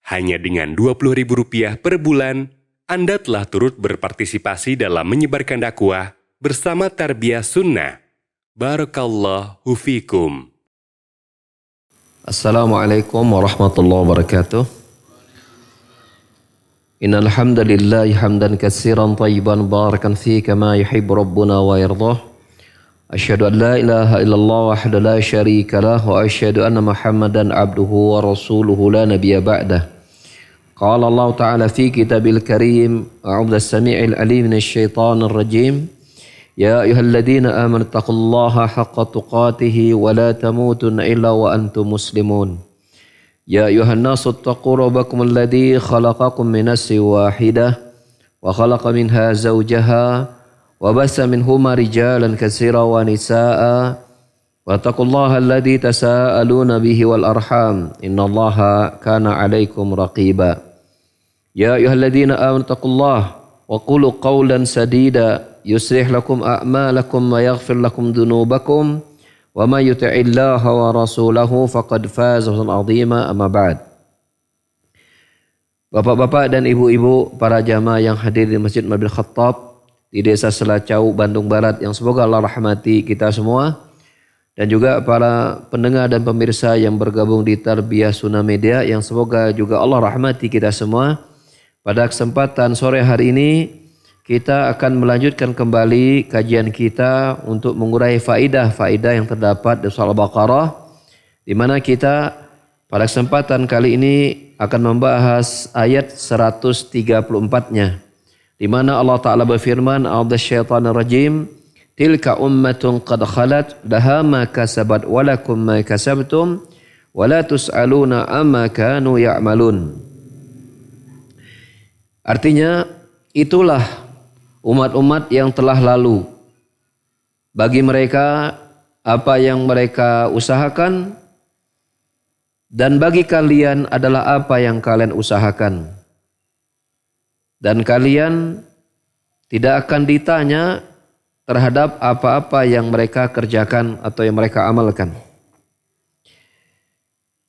Hanya dengan Rp20.000 per bulan, Anda telah turut berpartisipasi dalam menyebarkan dakwah bersama Tarbiyah Sunnah. Barakallahu fikum. Assalamualaikum warahmatullahi wabarakatuh. Innal hamdalillah hamdan katsiran thayyiban barakan fi kama yuhibbu rabbuna wa yardah. Asyhadu an la ilaha illallah wahdahu la syarika lah wa asyhadu anna Muhammadan abduhu wa rasuluhu la nabiyya ba'dah. Qala Allah Ta'ala fi kitabil karim, a'udzu as-sami'il alim minasy syaithanir rajim. Ya ayyuhalladzina amanu taqullaha haqqa tuqatih wa la tamutunna illa wa antum muslimun. Ya ayyuhan nasu taqu rabbakum alladzi khalaqakum min nafsin wahidah wa khalaqa minha zawjaha wa bassa minhuma rijalan katsiran wa nisaa'a wattaqullaha alladzi tasaaluna bihi wal arham innallaha kana 'alaikum raqiba. Ya ayyuhalladzina amanu taqullaha wa qulu qawlan sadida yuslih lakum a'malakum wa yaghfir lakum dhunubakum wa may yuti'illaha wa rasulahu faqad faza fawzan 'azima amma ba'd. Bapak-bapak dan ibu-ibu para jamaah yang hadir di Masjid Umar bin Khattab di Desa Selacau, Bandung Barat yang semoga Allah rahmati kita semua, dan juga para pendengar dan pemirsa yang bergabung di Tarbiyah Sunnah Media yang semoga juga Allah rahmati kita semua. Pada kesempatan sore hari ini kita akan melanjutkan kembali kajian kita untuk mengurai faidah-faidah yang terdapat di surah Al-Baqarah, di mana kita pada kesempatan kali ini akan membahas ayat 134-nya, di mana Allah Ta'ala berfirman, a'udzasyaitonir rajim, tilka ummatun qad khalat laha ma kasabat wa lakum ma kasabtum wa la tus'aluna amma kanu ya'malun. Artinya, itulah umat-umat yang telah lalu. Bagi mereka apa yang mereka usahakan, dan bagi kalian adalah apa yang kalian usahakan. Dan kalian tidak akan ditanya terhadap apa-apa yang mereka kerjakan atau yang mereka amalkan.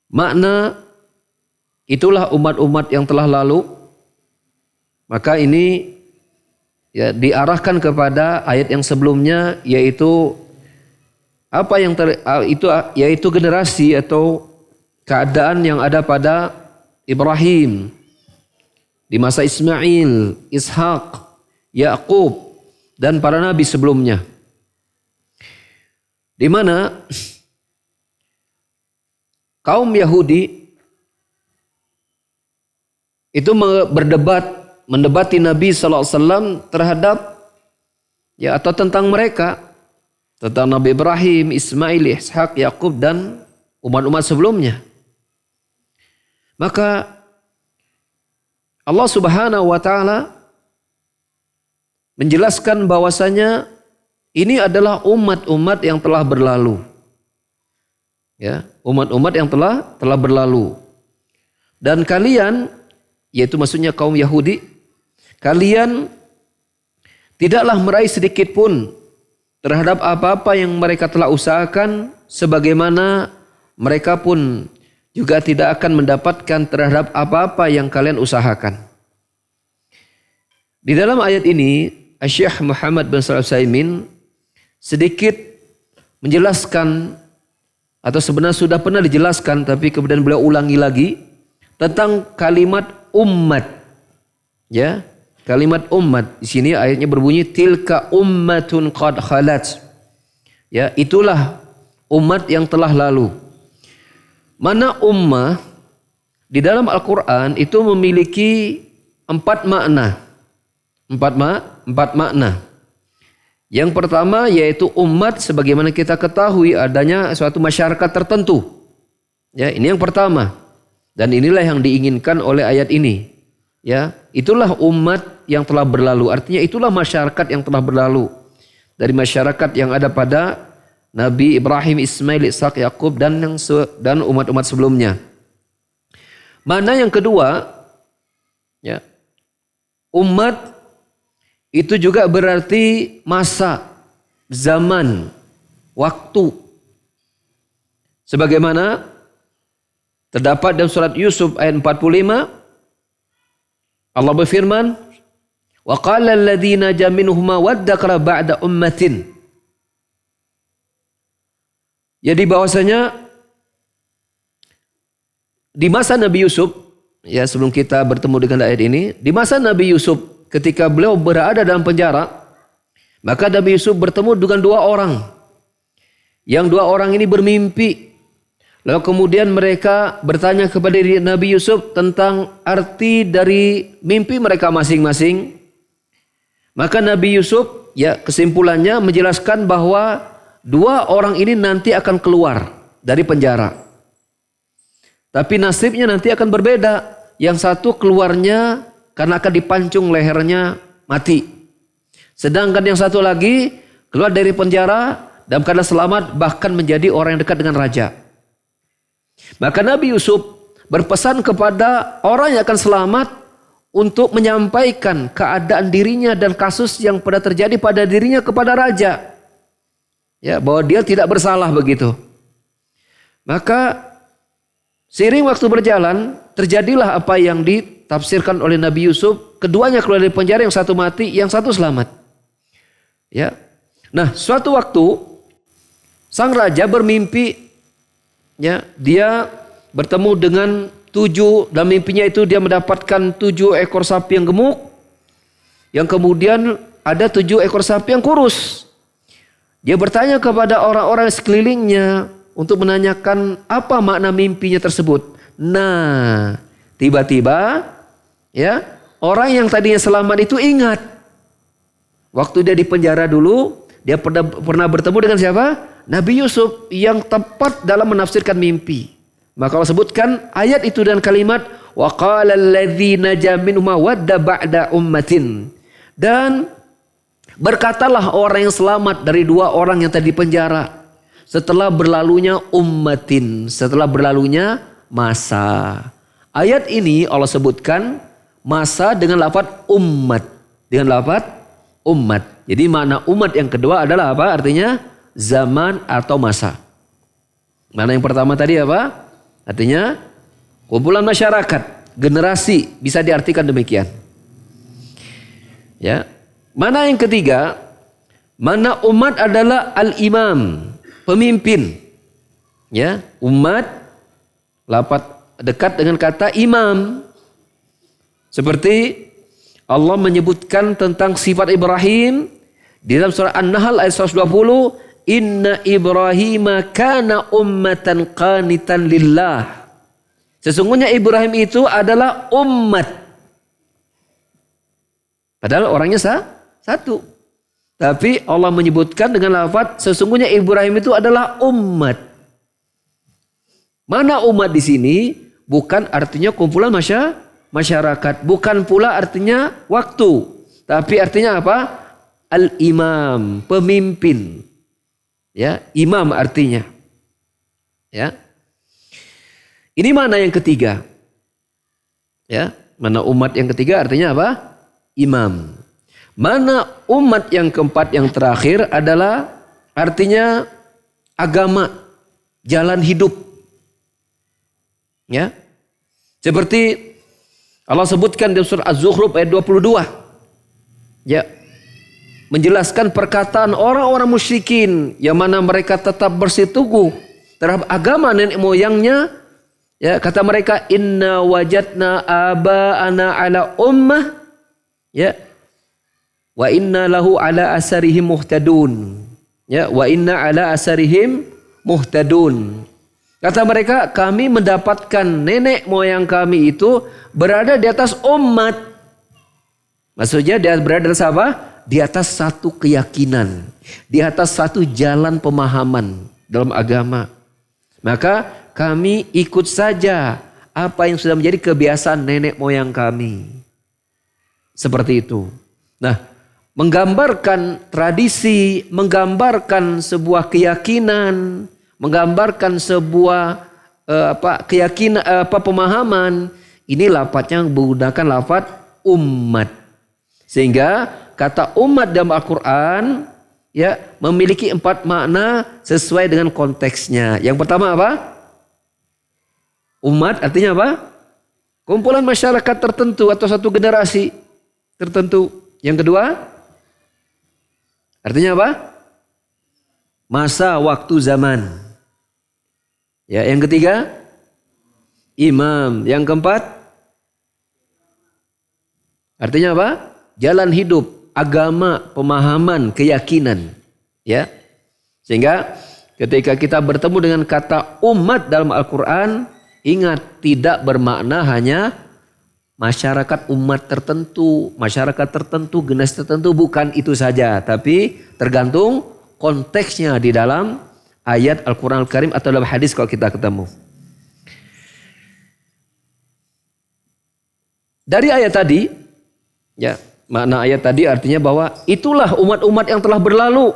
Makna itulah umat-umat yang telah lalu. Maka ini ya diarahkan kepada ayat yang sebelumnya, yaitu apa yang yaitu generasi atau keadaan yang ada pada Ibrahim di masa Ismail, Ishak, Yakub dan para nabi sebelumnya, di mana kaum Yahudi itu mendebati Nabi SAW terhadap ya atau tentang mereka, tentang Nabi Ibrahim, Ismail, Ishak, Yakub dan umat-umat sebelumnya. Maka Allah Subhanahu wa taala menjelaskan bahwasanya ini adalah umat-umat yang telah berlalu. Ya, umat-umat yang telah berlalu. Dan kalian, yaitu maksudnya kaum Yahudi, kalian tidaklah meraih sedikit pun terhadap apa-apa yang mereka telah usahakan, sebagaimana mereka pun juga tidak akan mendapatkan terhadap apa-apa yang kalian usahakan. Di dalam ayat ini, Syekh Muhammad bin Shalih Al-Utsaimin sedikit menjelaskan, atau sebenarnya sudah pernah dijelaskan tapi kemudian beliau ulangi lagi, tentang kalimat umat. Ya, kalimat umat di sini ayatnya berbunyi tilka ummatun qad khalat. Ya, itulah umat yang telah lalu. Mana ummah di dalam Al-Quran itu memiliki 4 makna. 4 makna. Yang pertama yaitu umat sebagaimana kita ketahui adanya suatu masyarakat tertentu. Ya, ini yang pertama. Dan inilah yang diinginkan oleh ayat ini. Ya, itulah umat yang telah berlalu. Artinya itulah masyarakat yang telah berlalu. Dari masyarakat yang ada pada Nabi Ibrahim, Ismail, Ishak, Yakub dan umat-umat sebelumnya. Mana yang kedua, ya, umat itu juga berarti masa, zaman, waktu. Sebagaimana Terdapat dalam surat Yusuf ayat 45, Allah berfirman, wa qala alladhina jaminhuma waddakara ba'da ummatin. Jadi bahwasanya di masa Nabi Yusuf, ya sebelum kita bertemu dengan ayat ini, di masa Nabi Yusuf ketika beliau berada dalam penjara, maka Nabi Yusuf bertemu dengan dua orang. Yang dua orang ini bermimpi. Lalu kemudian mereka bertanya kepada Nabi Yusuf tentang arti dari mimpi mereka masing-masing. Maka Nabi Yusuf, ya kesimpulannya menjelaskan bahwa dua orang ini nanti akan keluar dari penjara. Tapi nasibnya nanti akan berbeda. Yang satu keluarnya karena akan dipancung lehernya mati. Sedangkan yang satu lagi keluar dari penjara dalam keadaan selamat, bahkan menjadi orang yang dekat dengan raja. Maka Nabi Yusuf berpesan kepada orang yang akan selamat untuk menyampaikan keadaan dirinya dan kasus yang pernah terjadi pada dirinya kepada raja. Ya, bahwa dia tidak bersalah begitu. Maka seiring waktu berjalan, terjadilah apa yang ditafsirkan oleh Nabi Yusuf. Keduanya keluar dari penjara, yang satu mati, yang satu selamat. Ya. Nah, suatu waktu sang raja bermimpi, ya, dia bertemu dengan 7, dalam mimpinya itu dia mendapatkan 7 ekor sapi yang gemuk, yang kemudian ada 7 ekor sapi yang kurus. Dia bertanya kepada orang-orang sekelilingnya untuk menanyakan apa makna mimpinya tersebut. Nah, tiba-tiba, ya, orang yang tadinya selamat itu ingat waktu dia di penjara dulu, dia pernah bertemu dengan siapa? Nabi Yusuf yang tepat dalam menafsirkan mimpi. Maka Allah sebutkan ayat itu dan kalimat wa qala alladzi naja minhum wadda ba'da ummatin. Dan berkatalah orang yang selamat dari dua orang yang tadi penjara setelah berlalunya ummatin, setelah berlalunya masa. Ayat ini Allah sebutkan masa dengan lafaz ummat, dengan lafaz ummat. Jadi makna umat yang kedua adalah apa? Artinya zaman atau masa. Mana yang pertama tadi apa? Artinya kumpulan masyarakat, generasi, bisa diartikan demikian. Ya. Mana yang ketiga? Mana umat adalah al-imam, pemimpin. Ya, umat lapat dekat dengan kata imam. Seperti Allah menyebutkan tentang sifat Ibrahim di dalam surah An-Nahl ayat 120, Inna Ibrahim kana ummatan qanitan lillah. Sesungguhnya Ibrahim itu adalah umat. Padahal orangnya satu. Tapi Allah menyebutkan dengan lafaz sesungguhnya Ibrahim itu adalah umat. Mana umat di sini bukan artinya kumpulan masyarakat, bukan pula artinya waktu, tapi artinya apa? Al-imam, pemimpin. Ya, imam artinya. Ya. Ini mana yang ketiga? Ya, mana umat yang ketiga artinya apa? Imam. Mana umat yang keempat yang terakhir adalah artinya agama, jalan hidup. Ya. Seperti Allah sebutkan di surah Az-Zukhruf ayat 22. Ya. Menjelaskan perkataan orang-orang musyrikin yang mana mereka tetap bersiteguh terhadap agama nenek moyangnya. Ya, kata mereka inna wajadna aba'ana ala ummah, ya, wa inna lahu ala asarihim muhtadun, ya, wa inna ala asarihim muhtadun. Kata mereka kami mendapatkan nenek moyang kami itu berada di atas umat. Maksudnya dia berada di atas apa? Di atas satu keyakinan, di atas satu jalan pemahaman dalam agama. Maka kami ikut saja apa yang sudah menjadi kebiasaan nenek moyang kami. Seperti itu. Nah, menggambarkan tradisi, menggambarkan sebuah keyakinan, menggambarkan sebuah keyakinan, pemahaman. Ini lafadznya menggunakan lafadz umat. Sehingga kata umat dalam Al-Quran ya memiliki 4 makna sesuai dengan konteksnya. Yang pertama apa? Umat artinya apa? Kumpulan masyarakat tertentu atau satu generasi tertentu. Yang kedua, artinya apa? Masa, waktu, zaman. Ya, yang ketiga, imam. Yang keempat, artinya apa? Jalan hidup, agama, pemahaman, keyakinan. Ya. Sehingga ketika kita bertemu dengan kata umat dalam Al-Quran, ingat, tidak bermakna hanya masyarakat umat tertentu, masyarakat tertentu, generasi tertentu, bukan itu saja. Tapi tergantung konteksnya di dalam ayat Al-Quran Al-Karim atau dalam hadis kalau kita ketemu. Dari ayat tadi, ya, makna ayat tadi artinya bahwa itulah umat-umat yang telah berlalu.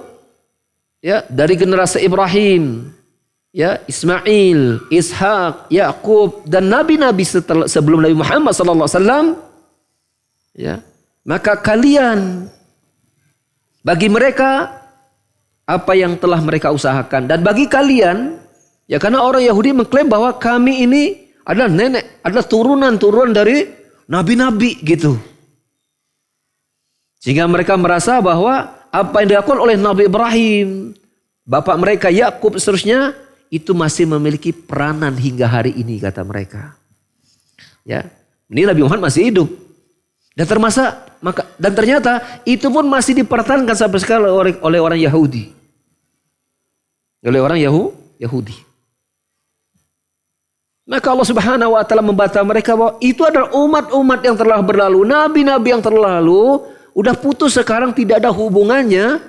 Ya, dari generasi Ibrahim, ya, Ismail, Ishak, Yakub dan nabi-nabi sebelum Nabi Muhammad SAW, ya, maka kalian, bagi mereka apa yang telah mereka usahakan, dan bagi kalian, ya, karena orang Yahudi mengklaim bahwa kami ini adalah nenek, adalah turunan dari nabi-nabi gitu, sehingga mereka merasa bahwa apa yang dilakukan oleh Nabi Ibrahim, bapak mereka Yakub seterusnya, itu masih memiliki peranan hingga hari ini, kata mereka. Ya, ini Nabi Muhammad masih hidup. Dan ternyata itu pun masih dipertahankan sampai sekarang oleh orang Yahudi. Oleh orang Yahudi. Maka Allah Subhanahu wa taala membantah mereka bahwa itu adalah umat-umat yang telah berlalu, nabi-nabi yang terlalu, udah putus sekarang, tidak ada hubungannya.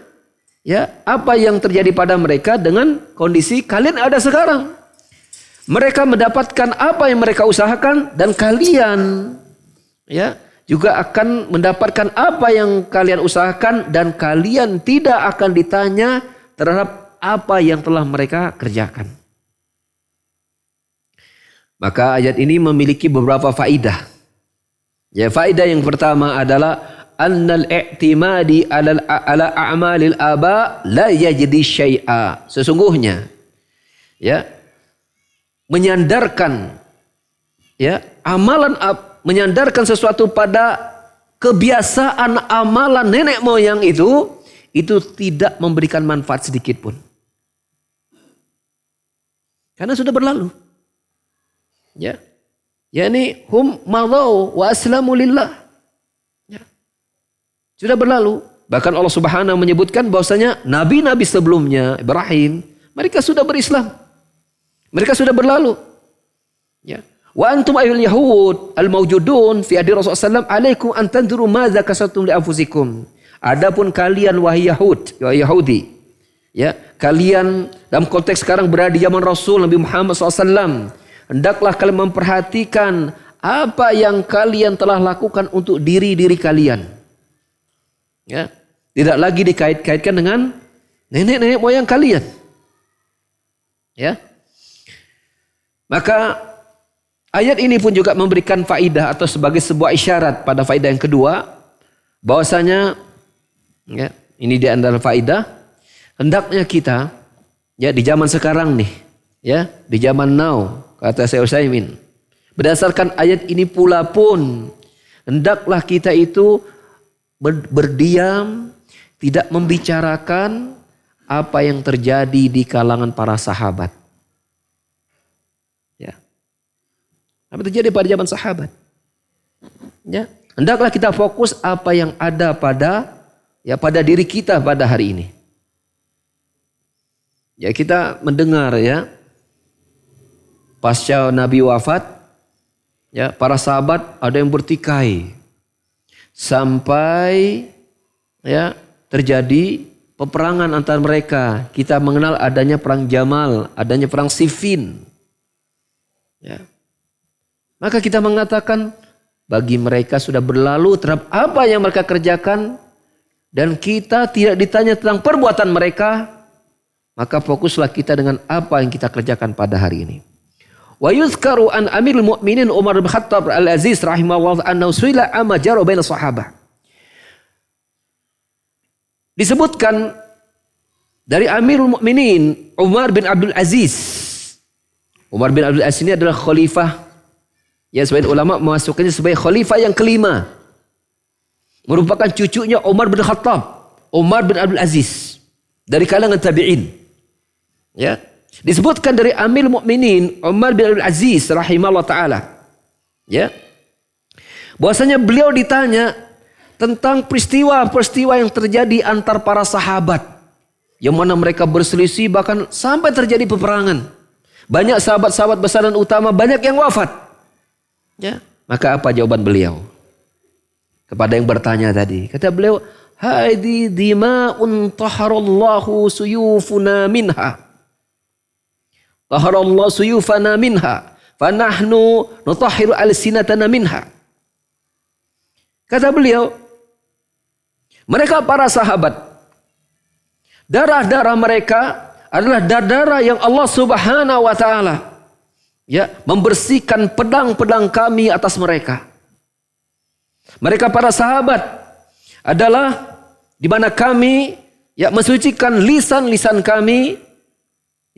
Ya, apa yang terjadi pada mereka dengan kondisi kalian ada sekarang. Mereka mendapatkan apa yang mereka usahakan, dan kalian, ya, juga akan mendapatkan apa yang kalian usahakan, dan kalian tidak akan ditanya terhadap apa yang telah mereka kerjakan. Maka ayat ini memiliki beberapa faidah. Ya, faidah yang pertama adalah annal i'timadi ala a'malil aba la yajdi syai'a. Sesungguhnya, ya, menyandarkan, ya, menyandarkan sesuatu pada kebiasaan amalan nenek moyang itu tidak memberikan manfaat sedikit pun. Karena sudah berlalu. Ya. Yani hum madau wa aslamu lillah. Sudah berlalu. Bahkan Allah Subhanahu menyebutkan bahwasanya nabi-nabi sebelumnya, Ibrahim, mereka sudah berislam. Mereka sudah berlalu. Ya. Wa antum ayyuhal yahud al-mawjudun fi adi Rasulullah SAW, alaikum an tanzuru madza kasabtum li anfusikum. Adapun kalian wahai Yahudi, ya, kalian dalam konteks sekarang berada di zaman Rasul Nabi Muhammad SAW, hendaklah kalian memperhatikan apa yang kalian telah lakukan untuk diri-diri kalian. Ya, tidak lagi dikait-kaitkan dengan nenek-nenek moyang kalian. Ya. Maka ayat ini pun juga memberikan faidah atau sebagai sebuah isyarat pada faidah yang kedua, bahwasanya, ya, ini di antara faidah, hendaknya kita, ya, di zaman sekarang nih, ya, di zaman now, kata Syekh Utsaimin, berdasarkan ayat ini pula pun hendaklah kita itu berdiam, tidak membicarakan apa yang terjadi di kalangan para sahabat. Ya. Apa terjadi pada zaman sahabat? Ya. Hendaklah kita fokus apa yang ada pada diri kita pada hari ini. Ya, kita mendengar, ya, pasca Nabi wafat, ya, para sahabat ada yang bertikai. Sampai, ya, terjadi peperangan antara mereka. Kita mengenal adanya perang Jamal, adanya perang Siffin. Ya. Maka kita mengatakan bagi mereka sudah berlalu terhadap apa yang mereka kerjakan, dan kita tidak ditanya tentang perbuatan mereka, maka fokuslah kita dengan apa yang kita kerjakan pada hari ini. Wa yuzkaru an Amirul Mukminin Umar bin Khattab Al-Aziz rahimahullah annahu suila amma jara baina sahabah. Disebutkan dari Amirul Mukminin Umar bin Abdul Aziz Umar bin Abdul Aziz ini adalah khalifah. Ya, sebagian ulama memasukkannya sebagai khalifah yang kelima. Merupakan cucunya Umar bin Khattab, Umar bin Abdul Aziz dari kalangan tabi'in. Ya. Disebutkan dari Amir Mukminin Umar bin Abdul Aziz rahimahullah taala. Ya. Bahwasanya beliau ditanya tentang peristiwa-peristiwa yang terjadi antar para sahabat, yang mana mereka berselisih bahkan sampai terjadi peperangan. Banyak sahabat-sahabat besar dan utama, banyak yang wafat. Ya, maka apa jawaban beliau kepada yang bertanya tadi? Kata beliau, "Hadi dima'un taharallahu suyufuna minha. Taharallahu suyufana minha, fanahnu nutahhiru alsinatana minha." Kata beliau, mereka para sahabat, darah-darah mereka adalah darah yang Allah Subhanahu wa taala ya membersihkan pedang-pedang kami atas mereka. Mereka para sahabat adalah di mana kami ya mensucikan lisan-lisan kami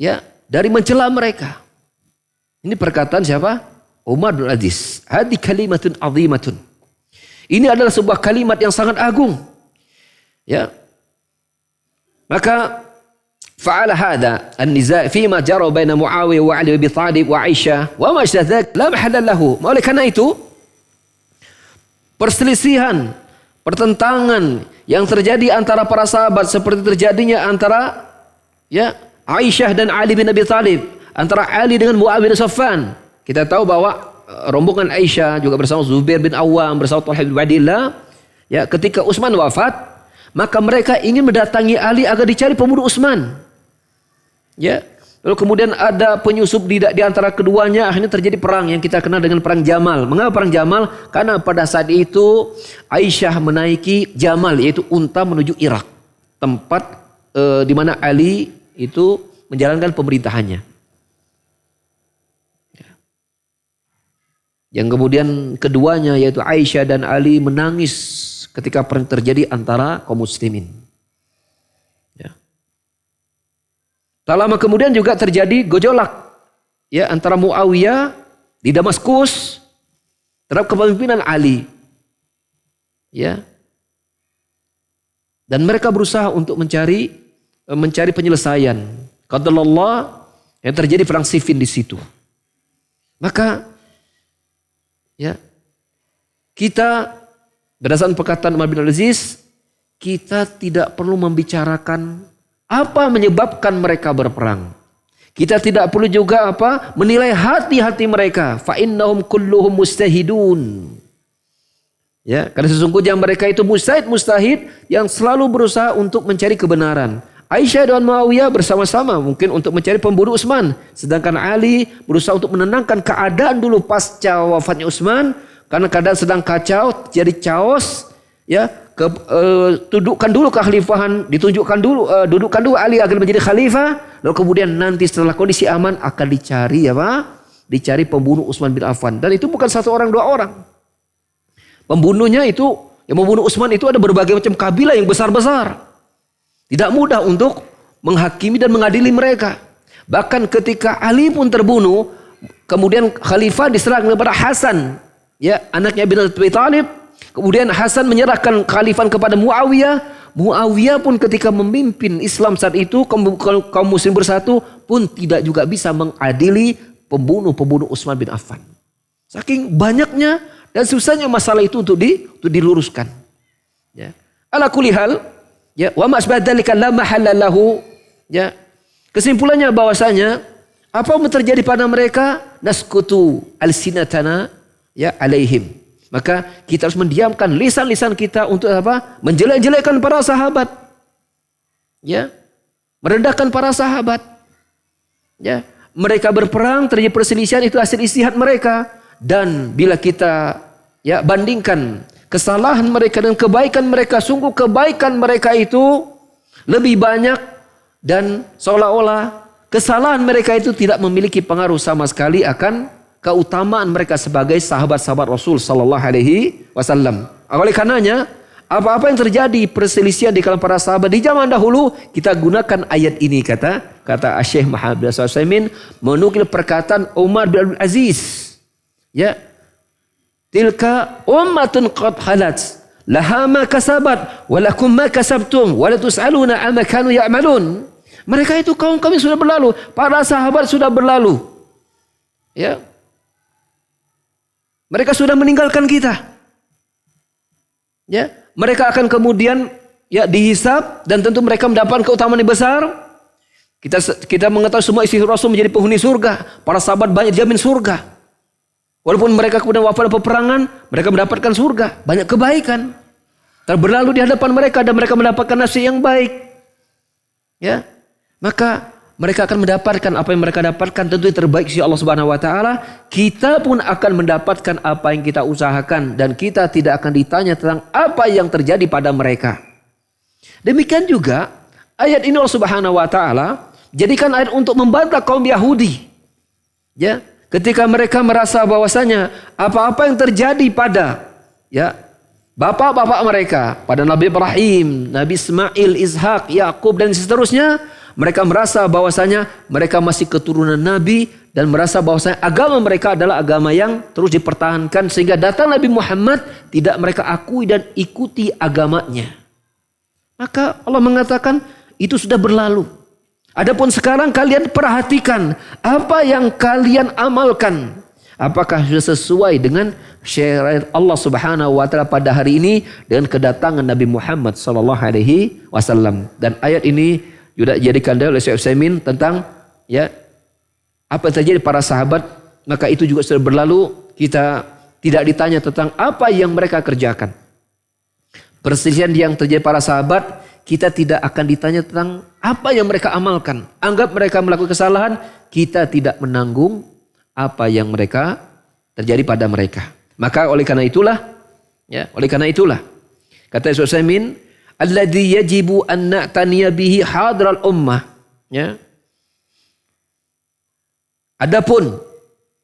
ya dari mencela mereka. Ini perkataan siapa? Umar bin Aziz. Hadi kalimatun azimatun. Ini adalah sebuah kalimat yang sangat agung. Ya. Maka fa'ala hadha an-niza' fima jara baina Muawiyah wa Ali bin Thalib wa Aisyah wa ma syaddak la mahalla lahu. Oleh karena itu perselisihan, pertentangan yang terjadi antara para sahabat seperti terjadinya antara ya Aisyah dan Ali bin Abi Thalib, antara Ali dengan Muawiyah bin Safwan. Kita tahu bahwa rombongan Aisyah juga bersama Zubair bin Awam, bersama Talha bin Ubaidillah, ya ketika Utsman wafat, maka mereka ingin mendatangi Ali agar dicari pembunuh Utsman. Ya, lalu kemudian ada penyusup di antara keduanya, akhirnya terjadi perang yang kita kenal dengan perang Jamal. Mengapa perang Jamal? Karena pada saat itu Aisyah menaiki Jamal, yaitu unta menuju Irak, tempat di mana Ali itu menjalankan pemerintahannya. Yang kemudian keduanya yaitu Aisyah dan Ali menangis ketika perang terjadi antara kaum muslimin. Ya. Tak lama kemudian juga terjadi gejolak ya antara Muawiyah di Damaskus terhadap kepemimpinan Ali. Ya. Dan mereka berusaha untuk mencari penyelesaian. Qadarullah yang terjadi perang Siffin di situ. Maka ya, kita berdasarkan perkataan Umar bin Aziz, kita tidak perlu membicarakan apa menyebabkan mereka berperang. Kita tidak perlu juga apa menilai hati-hati mereka. Fa innahum kulluhum mustahidun. Ya, karena sesungguhnya mereka itu mustahid yang selalu berusaha untuk mencari kebenaran. Aisyah dan Muawiyah bersama-sama mungkin untuk mencari pembunuh Utsman, sedangkan Ali berusaha untuk menenangkan keadaan dulu pasca wafatnya Utsman, karena keadaan sedang kacau, jadi chaos, ya, dudukkan dulu kekhalifahan, dudukkan dulu Ali agar menjadi khalifah, lalu kemudian nanti setelah kondisi aman akan dicari dicari pembunuh Utsman bin Affan, dan itu bukan satu orang dua orang. Pembunuhnya itu, yang membunuh Utsman itu ada berbagai macam kabilah yang besar-besar. Tidak mudah untuk menghakimi dan mengadili mereka. Bahkan ketika Ali pun terbunuh, kemudian khalifah diserahkan kepada Hasan, ya, anaknya bin Abi Thalib. Kemudian Hasan menyerahkan khalifah kepada Muawiyah. Muawiyah pun ketika memimpin Islam saat itu, kaum muslim bersatu pun tidak juga bisa mengadili pembunuh Utsman bin Affan. Saking banyaknya dan susahnya masalah itu untuk diluruskan. Ya. Ala kulli hal, ya, wa ma asbadalika la mahalla lahu. Ya. Kesimpulannya bahwasanya apa yang terjadi pada mereka, naskutu alsinatana ya alaihim. Maka kita harus mendiamkan lisan-lisan kita untuk apa? Menjelek-jelekkan para sahabat. Ya. Merendahkan para sahabat. Ya. Mereka berperang, terjadi perselisihan, itu hasil istihad mereka. Dan bila kita ya bandingkan kesalahan mereka dan kebaikan mereka, sungguh kebaikan mereka itu lebih banyak, dan seolah-olah kesalahan mereka itu tidak memiliki pengaruh sama sekali akan keutamaan mereka sebagai sahabat-sahabat Rasul sallallahu alaihi wasallam. Oleh karenanya, apa-apa yang terjadi perselisihan di kalangan para sahabat di zaman dahulu, kita gunakan ayat ini kata kata Syekh Muhammad bin Shalih Al-Utsaimin menukil perkataan Umar bin Abdul Aziz. Ya. Tilka ummatun qad halat laha ma kasabat wa lakum ma kasabtum wa la tus'aluna amma kanu ya'malun. Mereka itu kaum kami sudah berlalu, para sahabat sudah berlalu. Ya. Mereka sudah meninggalkan kita. Ya, mereka akan kemudian ya dihisab dan tentu mereka mendapatkan keutamaan yang besar. Kita mengetahui semua isi Rasul menjadi penghuni surga. Para sahabat banyak jamin surga. Walaupun mereka kemudian wafat dalam peperangan, mereka mendapatkan surga, banyak kebaikan. Berlalu di hadapan mereka dan mereka mendapatkan nasib yang baik. Ya. Maka mereka akan mendapatkan apa yang mereka dapatkan tentu yang terbaik sisi Allah Subhanahu wa taala. Kita pun akan mendapatkan apa yang kita usahakan dan kita tidak akan ditanya tentang apa yang terjadi pada mereka. Demikian juga ayat ini Allah Subhanahu wa taala jadikan ayat untuk membantah kaum Yahudi. Ya, ketika mereka merasa bahwasanya apa-apa yang terjadi pada ya bapak-bapak mereka, pada Nabi Ibrahim, Nabi Ismail, Ishak, Yakub dan seterusnya, mereka merasa bahwasanya mereka masih keturunan Nabi dan merasa bahwasanya agama mereka adalah agama yang terus dipertahankan sehingga datang Nabi Muhammad tidak mereka akui dan ikuti agamanya. Maka Allah mengatakan itu sudah berlalu. Adapun sekarang kalian perhatikan apa yang kalian amalkan. Apakah sudah sesuai dengan syariat Allah Subhanahu wa taala pada hari ini dengan kedatangan Nabi Muhammad sallallahu alaihi wasallam. Dan ayat ini juga dijadikan dalil oleh Syekh Utsaimin tentang ya apa yang terjadi para sahabat, maka itu juga sudah berlalu. Kita tidak ditanya tentang apa yang mereka kerjakan. Perselisihan yang terjadi para sahabat, kita tidak akan ditanya tentang apa yang mereka amalkan. Anggap mereka melakukan kesalahan, kita tidak menanggung apa yang mereka terjadi pada mereka. Maka oleh karena itulah kata Syekh Utsaimin, alladzi yajibu an na'taniya bihi hadral ummah. Ya. Adapun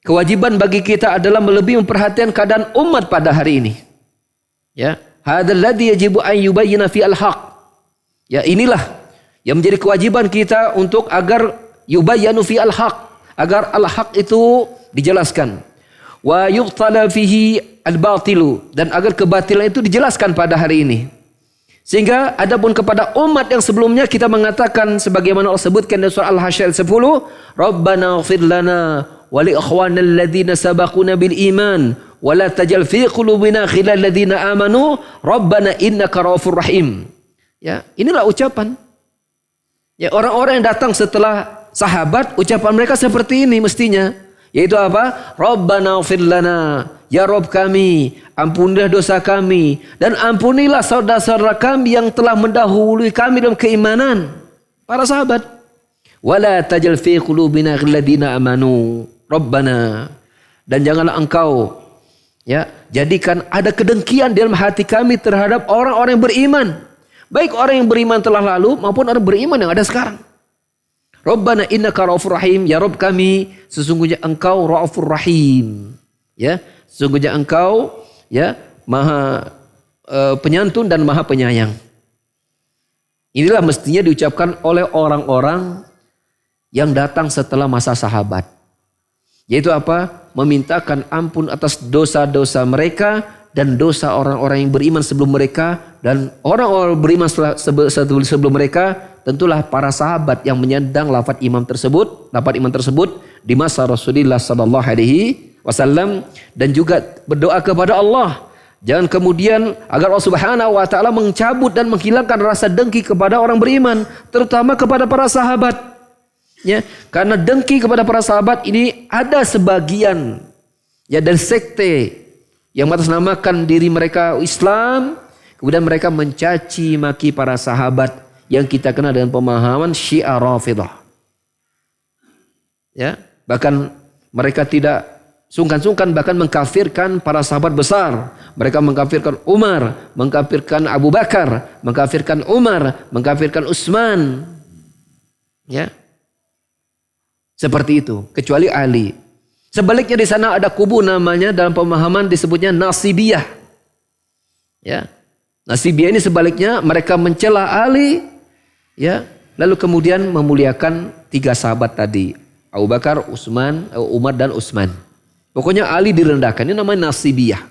kewajiban bagi kita adalah lebih memperhatikan keadaan umat pada hari ini. Ya, hadzal ladzi yajibu an yubayyana fi al-haq. Ya, inilah yang menjadi kewajiban kita untuk agar yubayyanu fi al-haq, agar al-haq itu dijelaskan. Wa yubtala fihi al-batilu, dan agar kebatilan itu dijelaskan pada hari ini. Sehingga adapun kepada umat yang sebelumnya kita mengatakan sebagaimana Allah sebutkan dalam surah Al-Hasyr 10, Rabbana ighfir lana wa li ikhwanina alladhina sabaquna bil iman wa la tajal fi qulubina ghillal ladzina amanu Rabbana innaka raufur rahim. Ya, inilah ucapan. Ya, orang-orang yang datang setelah sahabat, ucapan mereka seperti ini mestinya, yaitu apa? Rabbana ighfir lana, ya Rabb kami, ampunilah dosa kami dan ampunilah saudara-saudara kami yang telah mendahului kami dalam keimanan, para sahabat. Wala tajal fi qulubina ghilladzina amanu Rabbana, dan janganlah engkau ya jadikan ada kedengkian dalam hati kami terhadap orang-orang yang beriman, baik orang yang beriman telah lalu maupun orang beriman yang ada sekarang. Rabbana innaka raufur rahim, ya Rabb kami, sesungguhnya engkau raufur rahim. Ya, sesungguhnya engkau ya maha penyantun dan maha penyayang. Inilah mestinya diucapkan oleh orang-orang yang datang setelah masa sahabat. Yaitu apa? Memintakan ampun atas dosa-dosa mereka dan dosa orang-orang yang beriman sebelum mereka, dan orang-orang beriman sebelum mereka tentulah para sahabat yang menyandang lafaz iman tersebut di masa Rasulullah sallallahu alaihi wasallam, dan juga berdoa kepada Allah jangan kemudian agar Allah Subhanahu wa taala mencabut dan menghilangkan rasa dengki kepada orang beriman, terutama kepada para sahabat. Ya, karena dengki kepada para sahabat ini ada sebagian ya dari sekte yang mengatasnamakan diri mereka Islam, kemudian mereka mencaci maki para sahabat yang kita kenal dengan pemahaman Syiah Rafidah. Ya, bahkan mereka tidak sungkan-sungkan bahkan mengkafirkan para sahabat besar. Mereka mengkafirkan Umar, mengkafirkan Abu Bakar, mengkafirkan Umar, mengkafirkan Utsman. Ya. Seperti itu, kecuali Ali. Sebaliknya di sana ada kubu namanya dalam pemahaman disebutnya Nasibiyah. Ya. Nasibiyah ini sebaliknya mereka mencela Ali, ya, lalu kemudian memuliakan tiga sahabat tadi. Abu Bakar, Umar dan Utsman. Pokoknya Ali direndahkan. Ini namanya nasibiyah.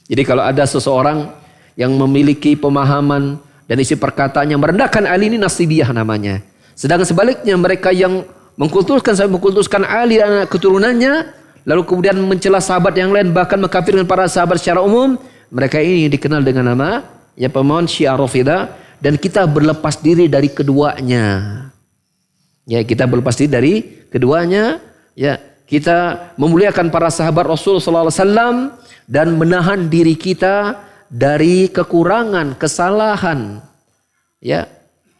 Jadi kalau ada seseorang yang memiliki pemahaman dan isi perkataannya merendahkan Ali, ini nasibiyah namanya. Sedangkan sebaliknya mereka yang mengkultuskan Ali dan keturunannya, lalu kemudian mencela sahabat yang lain, bahkan mengkafirkan para sahabat secara umum, mereka ini dikenal dengan nama ya pemahaman Syiah Rafidah, dan kita berlepas diri dari keduanya. Ya, kita berlepas diri dari keduanya. Ya, kita memuliakan para sahabat Rasul sallallahu alaihi wasallam dan menahan diri kita dari kekurangan, kesalahan ya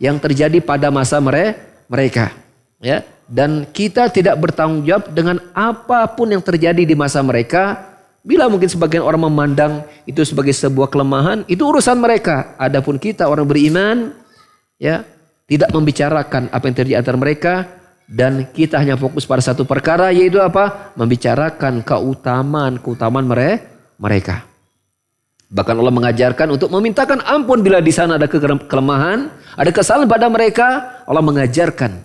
yang terjadi pada masa mereka. Ya, dan kita tidak bertanggung jawab dengan apapun yang terjadi di masa mereka. Bila mungkin sebagian orang memandang itu sebagai sebuah kelemahan, itu urusan mereka. Adapun kita orang beriman, ya, tidak membicarakan apa yang terjadi antara mereka, dan kita hanya fokus pada satu perkara, yaitu apa? Membicarakan keutamaan mereka. Bahkan Allah mengajarkan untuk memintakan ampun bila di sana ada kelemahan, ada kesalahan pada mereka. Allah mengajarkan,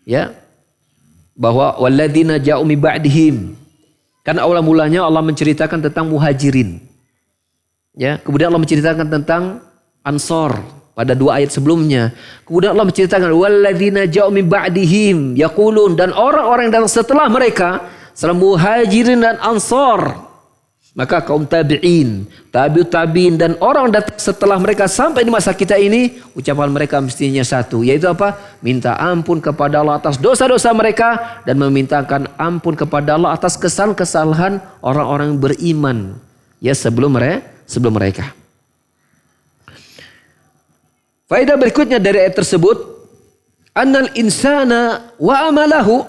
ya, bahwa walladzina ja'u min ba'dihim. Karena awal mulanya Allah menceritakan tentang muhajirin. Ya, kemudian Allah menceritakan tentang Ansor pada 2 ayat sebelumnya. Kemudian Allah menceritakan walladzina ja'u min ba'dihim yaqulun, dan orang-orang yang datang setelah mereka, setelah muhajirin dan Ansor. Maka kaum tabi'in, tabi'ut tabi'in, dan orang datang setelah mereka sampai di masa kita ini, ucapan mereka mestinya satu, yaitu apa? Minta ampun kepada Allah atas dosa-dosa mereka dan memintakan ampun kepada Allah atas kesalahan orang-orang beriman ya sebelum mereka. Faedah berikutnya dari ayat tersebut, annal insana wa amalahu,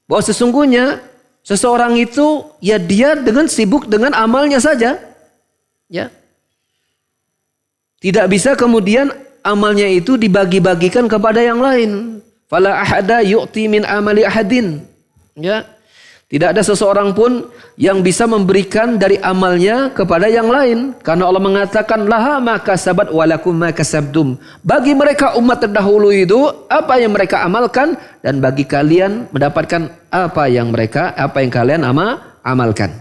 bahwa sesungguhnya seseorang itu ya dia dengan sibuk dengan amalnya saja. Ya. Tidak bisa kemudian amalnya itu dibagi-bagikan kepada yang lain. Fala ahada yu'ti min amali ahadin. Ya. Tidak ada seseorang pun yang bisa memberikan dari amalnya kepada yang lain. Karena Allah mengatakan laha ma kasabat walakum ma kasabtum. Bagi mereka umat terdahulu itu apa yang mereka amalkan, dan bagi kalian mendapatkan apa yang kalian amalkan.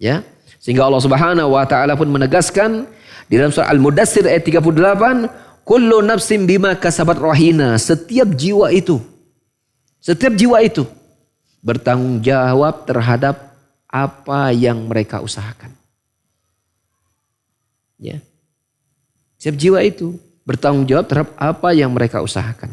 Ya. Sehingga Allah Subhanahu wa taala pun menegaskan di dalam surah Al-Mudatsir ayat 38, kullu nafsin bima kasabat rahina. Setiap jiwa itu bertanggung jawab terhadap apa yang mereka usahakan. Ya. Setiap jiwa itu bertanggung jawab terhadap apa yang mereka usahakan.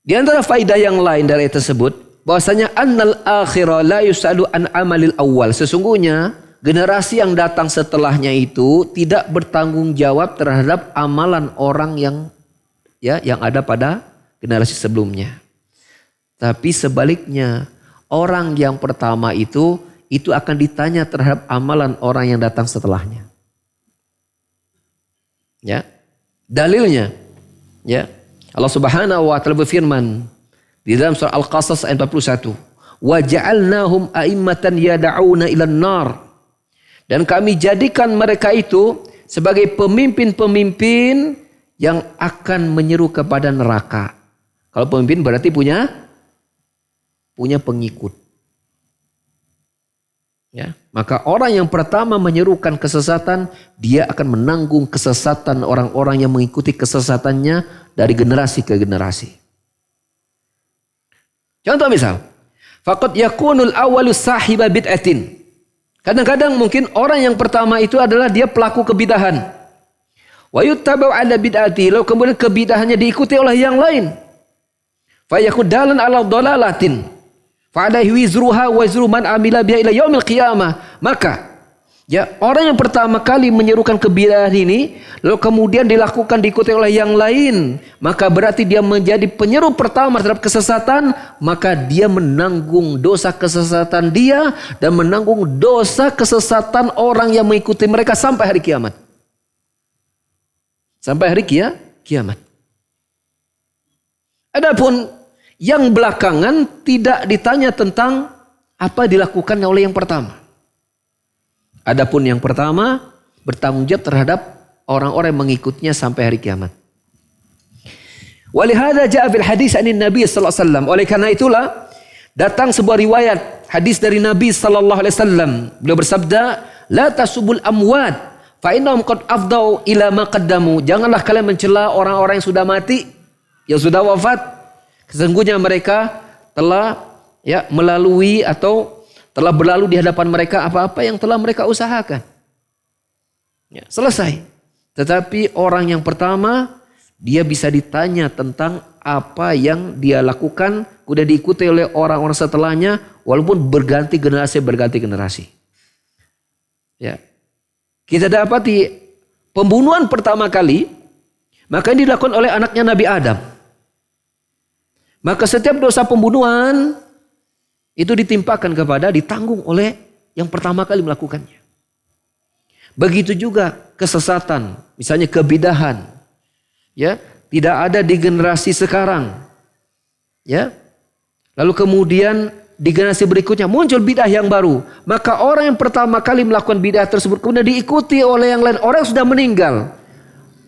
Di antara faedah yang lain dari tersebut, bahwasanya annal akhirah la yusalu an amalil awal. Sesungguhnya generasi yang datang setelahnya itu tidak bertanggung jawab terhadap amalan orang yang ada pada generasi sebelumnya. Tapi sebaliknya, orang yang pertama itu akan ditanya terhadap amalan orang yang datang setelahnya. Ya. Dalilnya, ya. Allah Subhanahu wa taala berfirman di dalam surah Al-Qasas ayat 41, "Wa ja'alnahum a'immatan yad'una ilan nar." Dan kami jadikan mereka itu sebagai pemimpin-pemimpin yang akan menyeru kepada neraka. Kalau pemimpin berarti punya pengikut. Ya, maka orang yang pertama menyerukan kesesatan, dia akan menanggung kesesatan orang-orang yang mengikuti kesesatannya dari generasi ke generasi. Contoh misal, faqad yakunul awwalu sahiba bid'atin. Kadang-kadang mungkin orang yang pertama itu adalah dia pelaku kebidahan. Wa yuttaba'u ala bid'ati, lalu kemudian kebidahannya diikuti oleh yang lain. Fa yakudalan ala dhalalatin. Fa'alaihi wizruha wa wizru man amila biha ila yaumil qiyamah. Maka ya, orang yang pertama kali menyerukan kebidahan ini lalu kemudian diikuti oleh yang lain, maka berarti dia menjadi penyeru pertama terhadap kesesatan, maka dia menanggung dosa kesesatan dia dan menanggung dosa kesesatan orang yang mengikuti mereka sampai hari kiamat. Sampai hari kiamat. Adapun yang belakangan tidak ditanya tentang apa dilakukan oleh yang pertama. Adapun yang pertama bertanggung jawab terhadap orang-orang yang mengikutnya sampai hari kiamat. Walihada ja'a fil hadis anin Nabi sallallahu alaihi wasallam. Oleh karena itulah datang sebuah riwayat hadis dari Nabi sallallahu alaihi wasallam. Beliau bersabda, "La tasubul amwat fa innahum qad afdau ila ma qaddamu." Janganlah kalian mencela orang-orang yang sudah mati, yang sudah wafat. Sesungguhnya mereka telah melalui atau telah berlalu di hadapan mereka apa-apa yang telah mereka usahakan. Ya, selesai. Tetapi orang yang pertama, dia bisa ditanya tentang apa yang dia lakukan, sudah diikuti oleh orang-orang setelahnya, walaupun berganti generasi. Ya. Kita dapati pembunuhan pertama kali, maka ini dilakukan oleh anaknya Nabi Adam. Maka setiap dosa pembunuhan itu ditanggung oleh yang pertama kali melakukannya. Begitu juga kesesatan, misalnya kebidahan, ya, tidak ada di generasi sekarang, ya. Lalu kemudian di generasi berikutnya muncul bidah yang baru, maka orang yang pertama kali melakukan bidah tersebut kemudian diikuti oleh yang lain, orang yang sudah meninggal,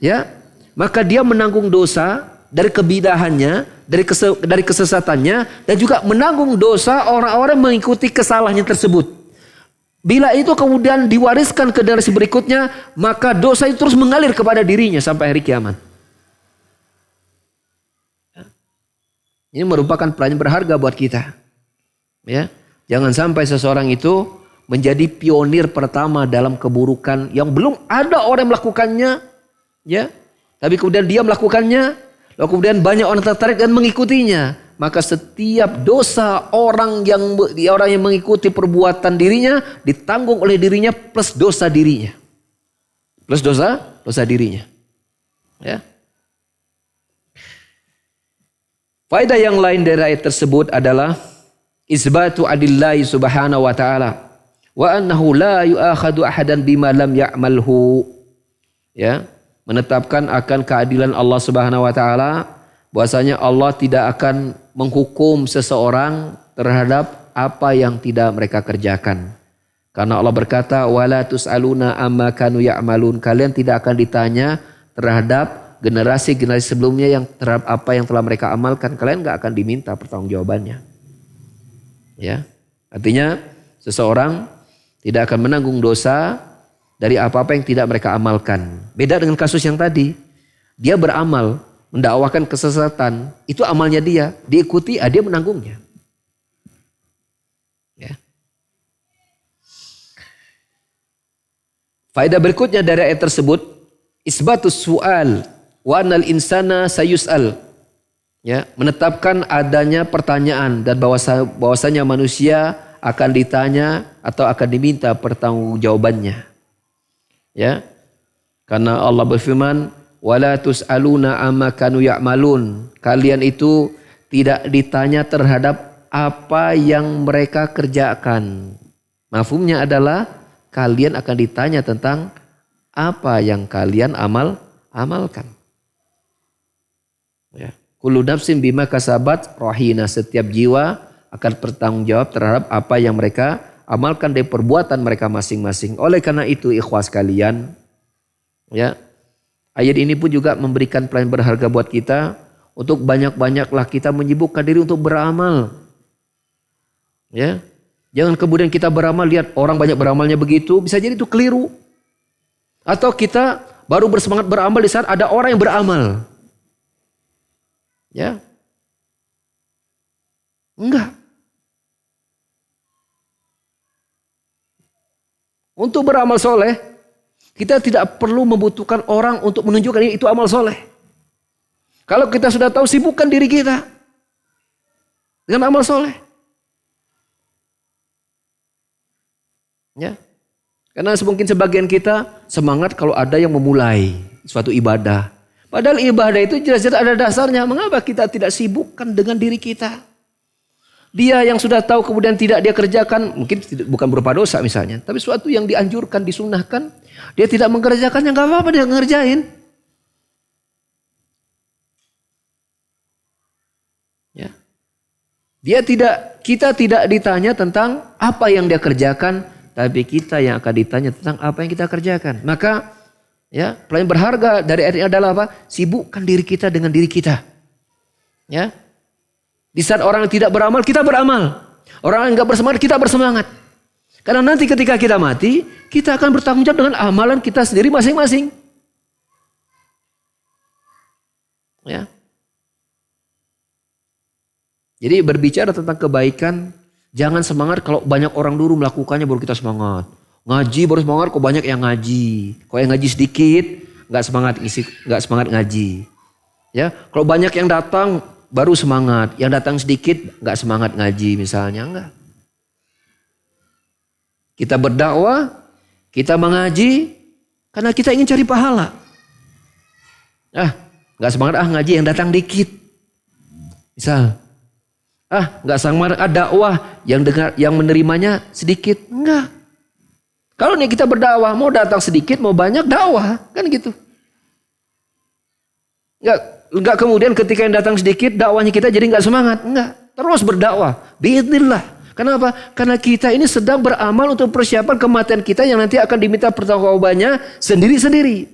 ya, maka dia menanggung dosa dari kebidahannya, dari kesesatannya, dan juga menanggung dosa orang-orang yang mengikuti kesalahannya tersebut. Bila itu kemudian diwariskan ke generasi berikutnya, maka dosa itu terus mengalir kepada dirinya sampai hari kiamat. Ini merupakan pelajaran berharga buat kita. Ya, jangan sampai seseorang itu menjadi pionir pertama dalam keburukan yang belum ada orang yang melakukannya, ya. Tapi kemudian dia melakukannya, lalu kemudian banyak orang tertarik dan mengikutinya. Maka setiap dosa orang yang mengikuti perbuatan dirinya ditanggung oleh dirinya plus dosa dirinya. Plus dosa dirinya. Ya. Faedah yang lain dari ayat tersebut adalah isbatu adillahi subhanahu wa ta'ala wa annahu la yu'akhadu ahadan bima lam ya'malhu. Ya, menetapkan akan keadilan Allah Subhanahu wa taala, bahwasanya Allah tidak akan menghukum seseorang terhadap apa yang tidak mereka kerjakan. Karena Allah berkata, wala tus'aluna amma kanu ya'malun. Kalian tidak akan ditanya terhadap generasi-generasi sebelumnya yang terhadap apa yang telah mereka amalkan. Kalian enggak akan diminta pertanggungjawabannya. Ya. Artinya seseorang tidak akan menanggung dosa dari apa-apa yang tidak mereka amalkan. Beda dengan kasus yang tadi. Dia beramal, mendakwakan kesesatan, itu amalnya dia, diikuti, dia menanggungnya. Ya. Faedah berikutnya dari ayat tersebut, isbatus su'al wa annal insana sayus'al. Ya, menetapkan adanya pertanyaan dan bahwasanya manusia akan ditanya atau akan diminta pertanggungjawabannya. Ya. Karena Allah berfirman, wala tus'aluna amma kanu ya'malun. Kalian itu tidak ditanya terhadap apa yang mereka kerjakan. Mafhumnya adalah kalian akan ditanya tentang apa yang kalian amalkan. Ya. Kullu nafsin bima kasabat rahina. Setiap jiwa akan bertanggung jawab terhadap apa yang mereka amalkan dari perbuatan mereka masing-masing. Oleh karena itu ikhwas kalian, ya, ayat ini pun juga memberikan pelajaran berharga buat kita untuk banyak-banyaklah kita menyibukkan diri untuk beramal. Ya. Jangan kemudian kita beramal lihat orang banyak beramalnya begitu, bisa jadi itu keliru. Atau kita baru bersemangat beramal di saat ada orang yang beramal. Ya. Enggak. Untuk beramal soleh, kita tidak perlu membutuhkan orang untuk menunjukkan itu amal soleh. Kalau kita sudah tahu, sibukkan diri kita dengan amal soleh. Ya. Karena mungkin sebagian kita semangat kalau ada yang memulai suatu ibadah. Padahal ibadah itu jelas-jelas ada dasarnya. Mengapa kita tidak sibukkan dengan diri kita? Dia yang sudah tahu kemudian tidak dia kerjakan, mungkin bukan berupa dosa misalnya, tapi suatu yang dianjurkan, disunnahkan, dia tidak mengerjakannya, nggak apa-apa dia ngerjain. Ya. Kita tidak ditanya tentang apa yang dia kerjakan, tapi kita yang akan ditanya tentang apa yang kita kerjakan. Maka ya, pelajaran berharga dari ayat ini adalah apa? Sibukkan diri kita dengan diri kita. Ya. Di saat orang yang tidak beramal, kita beramal. Orang yang enggak bersemangat, kita bersemangat. Karena nanti ketika kita mati, kita akan bertanggung jawab dengan amalan kita sendiri masing-masing. Ya. Jadi berbicara tentang kebaikan, jangan semangat kalau banyak orang dulu melakukannya baru kita semangat. Ngaji baru semangat, kok banyak yang ngaji. Kok yang ngaji sedikit, nggak semangat ngaji. Ya, kalau banyak yang datang baru semangat, yang datang sedikit nggak semangat ngaji misalnya, enggak. Kita berdakwah, kita mengaji karena kita ingin cari pahala. Nggak semangat ngaji yang datang dikit. Misal, nggak semangat dakwah yang dengar, yang menerimanya sedikit, enggak. Kalau nih kita berdakwah, mau datang sedikit, mau banyak dakwah, kan gitu. Enggak kemudian ketika yang datang sedikit, dakwahnya kita jadi enggak semangat, enggak. Terus berdakwah, biidznillah. Kenapa? Karena kita ini sedang beramal untuk persiapan kematian kita yang nanti akan diminta pertanggungjawabannya sendiri-sendiri.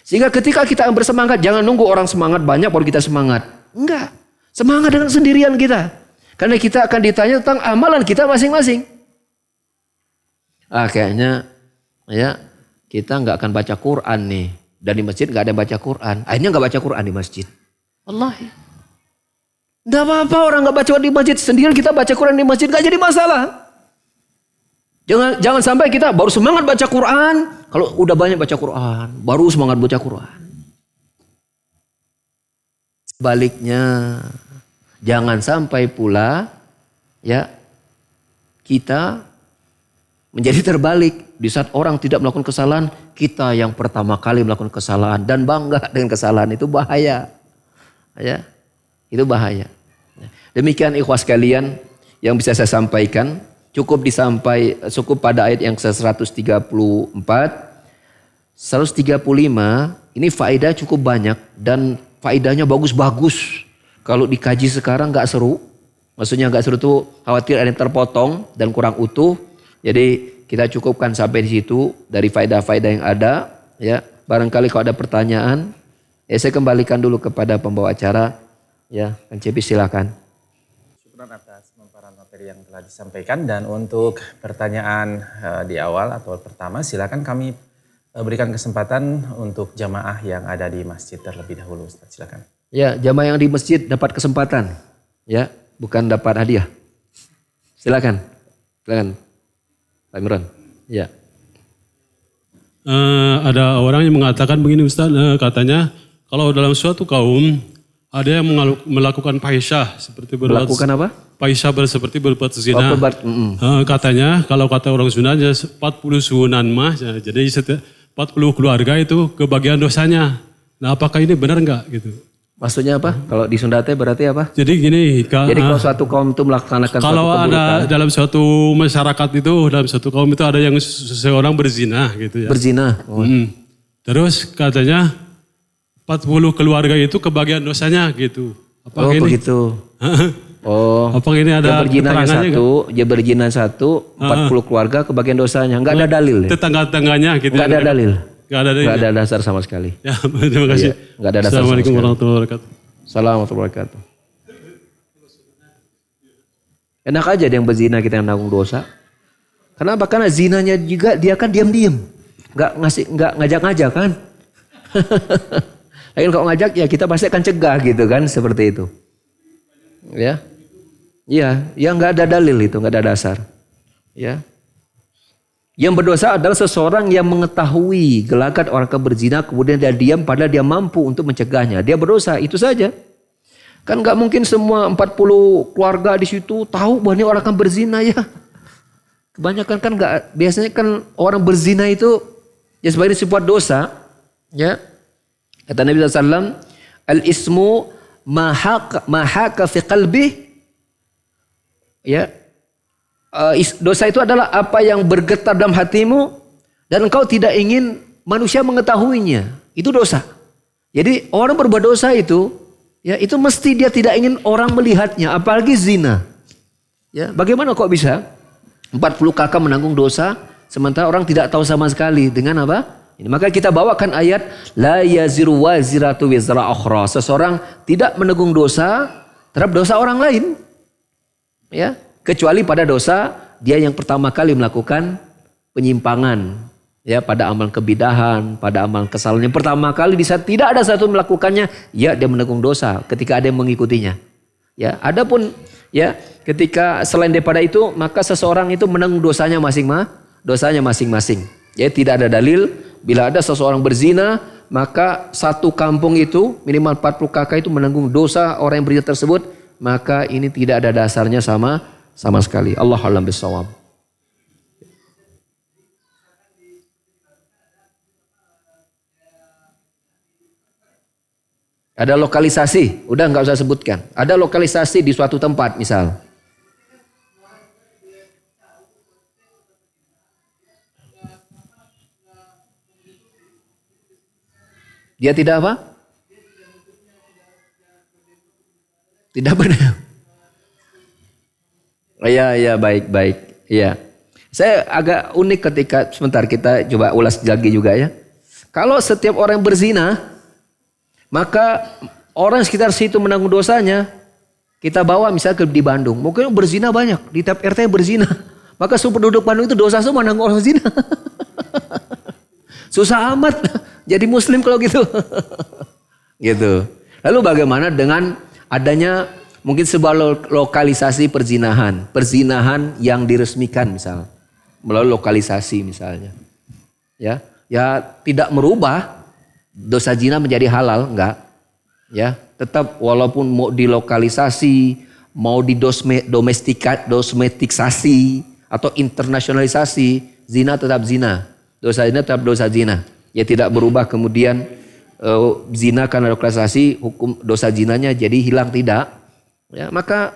Sehingga ketika kita bersemangat, jangan nunggu orang semangat banyak baru kita semangat. Enggak. Semangat dengan sendirian kita. Karena kita akan ditanya tentang amalan kita masing-masing. Kayaknya ya kita nggak akan baca Quran nih. Dan di masjid nggak ada yang baca Quran. Akhirnya nggak baca Quran di masjid. Wallahi. Nggak apa-apa orang nggak baca di masjid. Sendirian kita baca Quran di masjid nggak jadi masalah. Jangan sampai kita baru semangat baca Quran. Kalau udah banyak baca Quran, baru semangat baca Quran. Sebaliknya, jangan sampai pula ya kita menjadi terbalik. Di saat orang tidak melakukan kesalahan, kita yang pertama kali melakukan kesalahan dan bangga dengan kesalahan, itu bahaya. Ya, itu bahaya. Demikian ikhwas sekalian yang bisa saya sampaikan. Cukup pada ayat yang ke-134. 135 ini faedah cukup banyak dan faedahnya bagus-bagus. Kalau dikaji sekarang nggak seru. Maksudnya nggak seru tuh khawatir ada yang terpotong dan kurang utuh. Jadi kita cukupkan sampai di situ dari faedah-faedah yang ada. Ya, barangkali kalau ada pertanyaan, saya kembalikan dulu kepada pembawa acara. Ya, Kang Cepi silakan. Syukur atas pemaparan materi yang telah disampaikan, dan untuk pertanyaan di awal atau pertama silakan kami berikan kesempatan untuk jamaah yang ada di masjid terlebih dahulu, Ustaz. Silakan. Ya, jamaah yang di masjid dapat kesempatan. Ya, bukan dapat hadiah. Silakan. Silakan. Pak Imran. Ya. Ada orang yang mengatakan begini Ustaz, katanya kalau dalam suatu kaum ada yang melakukan fahisyah seperti Melakukan apa? Fahisyah seperti berbuat zina. Katanya kalau kata orang Sunda 40 suhunan mah, jadi setiap 40 keluarga itu kebagian dosanya. Nah, apakah ini benar enggak gitu? Maksudnya apa? Kalau di Sunda teh berarti apa? Jadi gini, jadi kalau suatu kaum itu melaksanakan kalau suatu ada dalam suatu masyarakat itu, dalam suatu kaum itu ada yang seseorang berzina gitu ya. Berzina. Terus katanya 40 keluarga itu kebagian dosanya gitu. Apa oh ini? Begitu. Oh. Apa ini ada dia berzina satu, 40 keluarga kebagian dosanya. Enggak ada dalil. Tetangga-tetangganya gitu. Enggak ada dalil. Enggak ada dasar sama sekali. Ya, terima kasih. Enggak ada dasar. Assalamualaikum warahmatullahi wabarakatuh. Assalamualaikum warahmatullahi wabarakatuh. Enak aja dia yang berzina kita yang nanggung dosa. Kenapa? Karena zinanya juga dia kan diam-diam. Enggak ngajak-ngajak kan. Lain kalau ngajak ya kita pasti akan cegah gitu kan, seperti itu. Ya. Iya, ya enggak ada dalil itu, enggak ada dasar. Ya. Yang berdosa adalah seseorang yang mengetahui gelagat orang berzina kemudian dia diam padahal dia mampu untuk mencegahnya. Dia berdosa, itu saja. Kan nggak mungkin semua 40 keluarga di situ tahu bahwa ini orang akan berzina ya. Kebanyakan kan nggak, biasanya kan orang berzina itu ya sebagai sebuah dosa. Ya. Kata Nabi SAW, al-ismu mahaka fi qalbi. Ya. Dosa itu adalah apa yang bergetar dalam hatimu dan engkau tidak ingin manusia mengetahuinya. Itu dosa. Jadi orang berbuat dosa itu, ya itu mesti dia tidak ingin orang melihatnya, apalagi zina. Ya, bagaimana kok bisa 40 kakak menanggung dosa sementara orang tidak tahu sama sekali dengan apa? Ini maka kita bawakan ayat la yaziru waziratu wizra ukhra. Seseorang tidak menanggung dosa terhadap dosa orang lain. Ya, kecuali pada dosa dia yang pertama kali melakukan penyimpangan, ya, pada amalan kebidahan, pada amalan kesalahan yang pertama kali di saat tidak ada satu melakukannya, ya dia menanggung dosa ketika ada yang mengikutinya. Ya, adapun ya ketika selain daripada itu maka seseorang itu menanggung dosanya masing-masing. Ya, tidak ada dalil bila ada seseorang berzina maka satu kampung itu minimal 40 kakak itu menanggung dosa orang yang berzina tersebut, maka ini tidak ada dasarnya sama sekali. Allahu a'lam bishawab. Ada lokalisasi, udah nggak usah sebutkan. Ada lokalisasi di suatu tempat misal. Dia tidak apa? Tidak benar. Iya, baik. Iya. Saya agak unik ketika, sebentar kita coba ulas lagi juga ya. Kalau setiap orang berzina, maka orang sekitar situ menanggung dosanya. Kita bawa misalnya di Bandung. Mungkin berzina banyak. Di tiap RT berzina. Maka seluruh penduduk Bandung itu dosa semua menanggung orang zina. Susah amat jadi muslim kalau gitu. Gitu. Lalu bagaimana dengan adanya mungkin sebuah lokalisasi perzinahan. Perzinahan yang diresmikan misal. Melalui lokalisasi misalnya. Ya tidak merubah dosa zina menjadi halal, enggak. Ya, tetap walaupun mau dilokalisasi, mau domestikasi atau internasionalisasi, zina tetap zina. Dosa zina tetap dosa zina. Ya tidak berubah kemudian zina karena lokalisasi hukum dosa zinanya jadi hilang, tidak. Ya, maka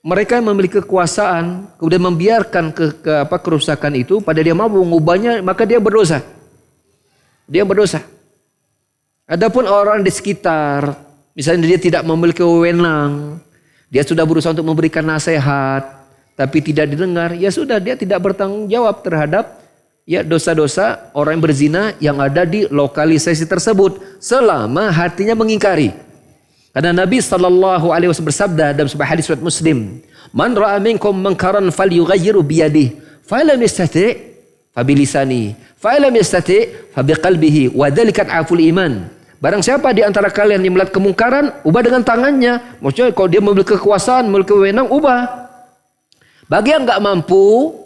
mereka yang memiliki kekuasaan kemudian membiarkan kerusakan itu pada dia mampu mengubahnya, maka dia berdosa. Dia berdosa. Adapun orang di sekitar, misalnya dia tidak memiliki wewenang, dia sudah berusaha untuk memberikan nasihat, tapi tidak didengar, ya sudah dia tidak bertanggung jawab terhadap ya dosa-dosa orang yang berzina yang ada di lokalisasi tersebut selama hatinya mengingkari. Karena Nabi SAW bersabda dalam sebuah hadis riwayat Muslim, "Man ra'a minkum munkaran falyughayyiru biyadihi, falam yastati' fabilisani, falam yastati' fabiqalbihi, wa dzalika aful iman." Barang siapa di antara kalian yang melihat kemungkaran, ubah dengan tangannya. Maksudnya kalau dia memiliki kekuasaan, memiliki wewenang, ubah. Bagi yang enggak mampu,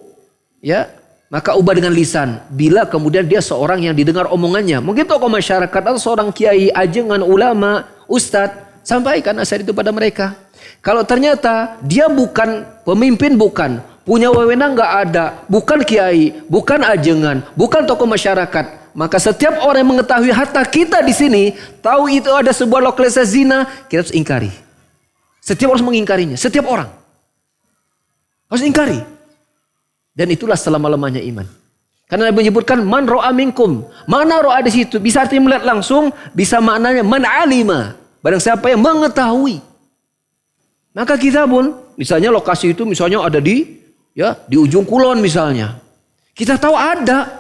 ya, maka ubah dengan lisan. Bila kemudian dia seorang yang didengar omongannya, mungkin tokoh masyarakat atau seorang kiai, ajengan, ulama, ustadz, sampaikan nasihat itu pada mereka. Kalau ternyata dia bukan pemimpin, bukan punya wewenang, nggak ada, bukan kiai, bukan ajengan, bukan tokoh masyarakat, maka setiap orang yang mengetahui harta kita di sini, tahu itu ada sebuah lokalisasi zina, kita harus ingkari. Setiap orang harus mengingkarinya, setiap orang harus ingkari. Dan itulah selama-lamanya iman. Karena Nabi menyebutkan man ro'a minkum. Mana ro'a di situ? Bisa artinya melihat langsung, bisa maknanya man alima. Barang siapa yang mengetahui. Maka kita pun, misalnya lokasi itu misalnya ada di ujung kulon misalnya. Kita tahu ada.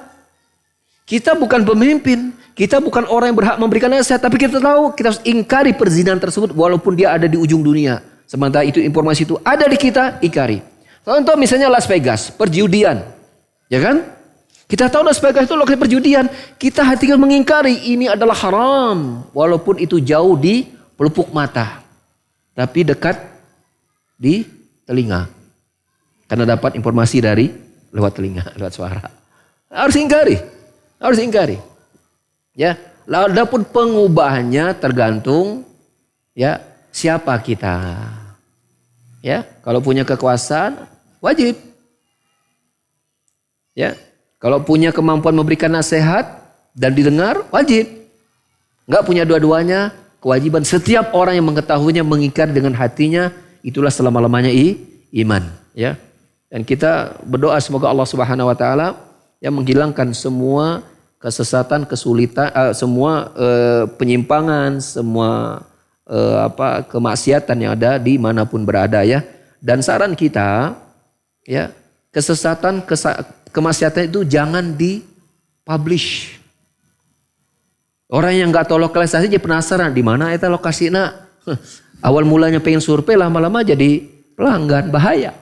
Kita bukan pemimpin, kita bukan orang yang berhak memberikan nasihat, tapi kita tahu kita harus ingkari perzinahan tersebut walaupun dia ada di ujung dunia. Sementara itu informasi itu ada di kita, ingkari. Contoh misalnya Las Vegas, perjudian. Ya kan? Kita tahu Las Vegas itu lokasi perjudian. Kita hatikan mengingkari ini adalah haram. Walaupun itu jauh di pelupuk mata. Tapi dekat di telinga. Karena dapat informasi dari lewat telinga, lewat suara. Harus ingkari. Harus ingkari. Ya, lalu adapun pengubahannya tergantung ya siapa kita. Ya, kalau punya kekuasaan wajib. Ya, kalau punya kemampuan memberikan nasihat dan didengar wajib. Enggak punya dua-duanya, kewajiban setiap orang yang mengetahuinya mengingkari dengan hatinya, itulah selama-lamanya iman, ya. Dan kita berdoa semoga Allah Subhanahu wa taala yang menghilangkan semua kesesatan, kesulitan, semua penyimpangan, semua kemaksiatan yang ada di manapun berada, ya. Dan saran kita, ya, kesesatan, kemaksiatan itu jangan dipublish. Orang yang nggak tahu lokalisasi jadi penasaran di mana itu lokasinya, Awal mulanya pengen survei, lama-lama jadi pelanggan, bahaya.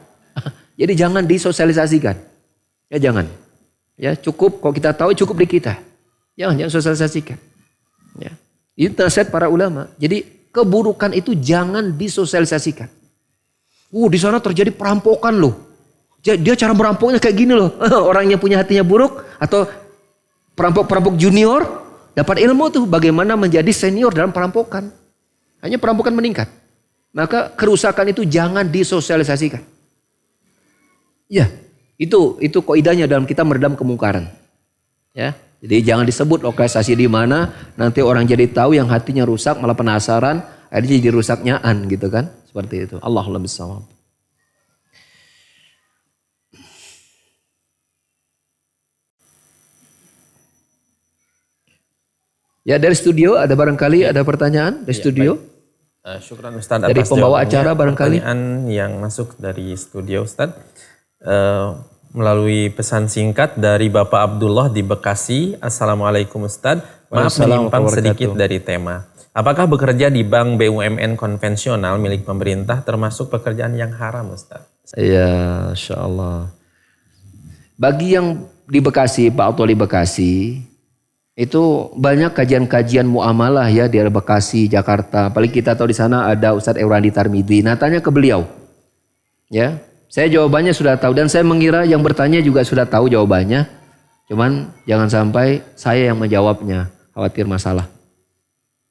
Jadi jangan disosialisasikan. Ya jangan. Ya cukup, kalau kita tahu cukup di kita. Jangan sosialisasikan. Ya. Itu nasihat para ulama. Jadi keburukan itu jangan disosialisasikan. Di sana terjadi perampokan loh. Dia cara merampoknya kayak gini loh. Orang yang punya hatinya buruk atau perampok-perampok junior dapat ilmu tuh bagaimana menjadi senior dalam perampokan. Hanya perampokan meningkat. Maka kerusakan itu jangan disosialisasikan. Ya, itu kaidahnya dalam kita meredam kemungkaran. Ya, jadi jangan disebut lokalisasi di mana, nanti orang jadi tahu yang hatinya rusak malah penasaran, akhirnya jadi rusaknyaan gitu kan? Seperti itu. Allahumma bissawab. Ya dari studio ada barangkali ada pertanyaan dari studio? Syukran Ustaz dari atas pembawa jawabannya. acara barangkali. Pertanyaan yang masuk dari studio Ustaz melalui pesan singkat dari Bapak Abdullah di Bekasi. Assalamualaikum Ustaz. Maaf menyimpang sedikit dari tema. Apakah bekerja di bank BUMN konvensional milik pemerintah termasuk pekerjaan yang haram Ustaz? Ya, insyaallah. Bagi yang di Bekasi, Pak Auto di Bekasi, itu banyak kajian-kajian muamalah ya di Bekasi, Jakarta. Paling kita tahu di sana ada Ustadz Eurandi Tarmidi. Nah, tanya ke beliau. Ya, saya jawabannya sudah tahu dan saya mengira yang bertanya juga sudah tahu jawabannya. Cuman jangan sampai saya yang menjawabnya, khawatir masalah.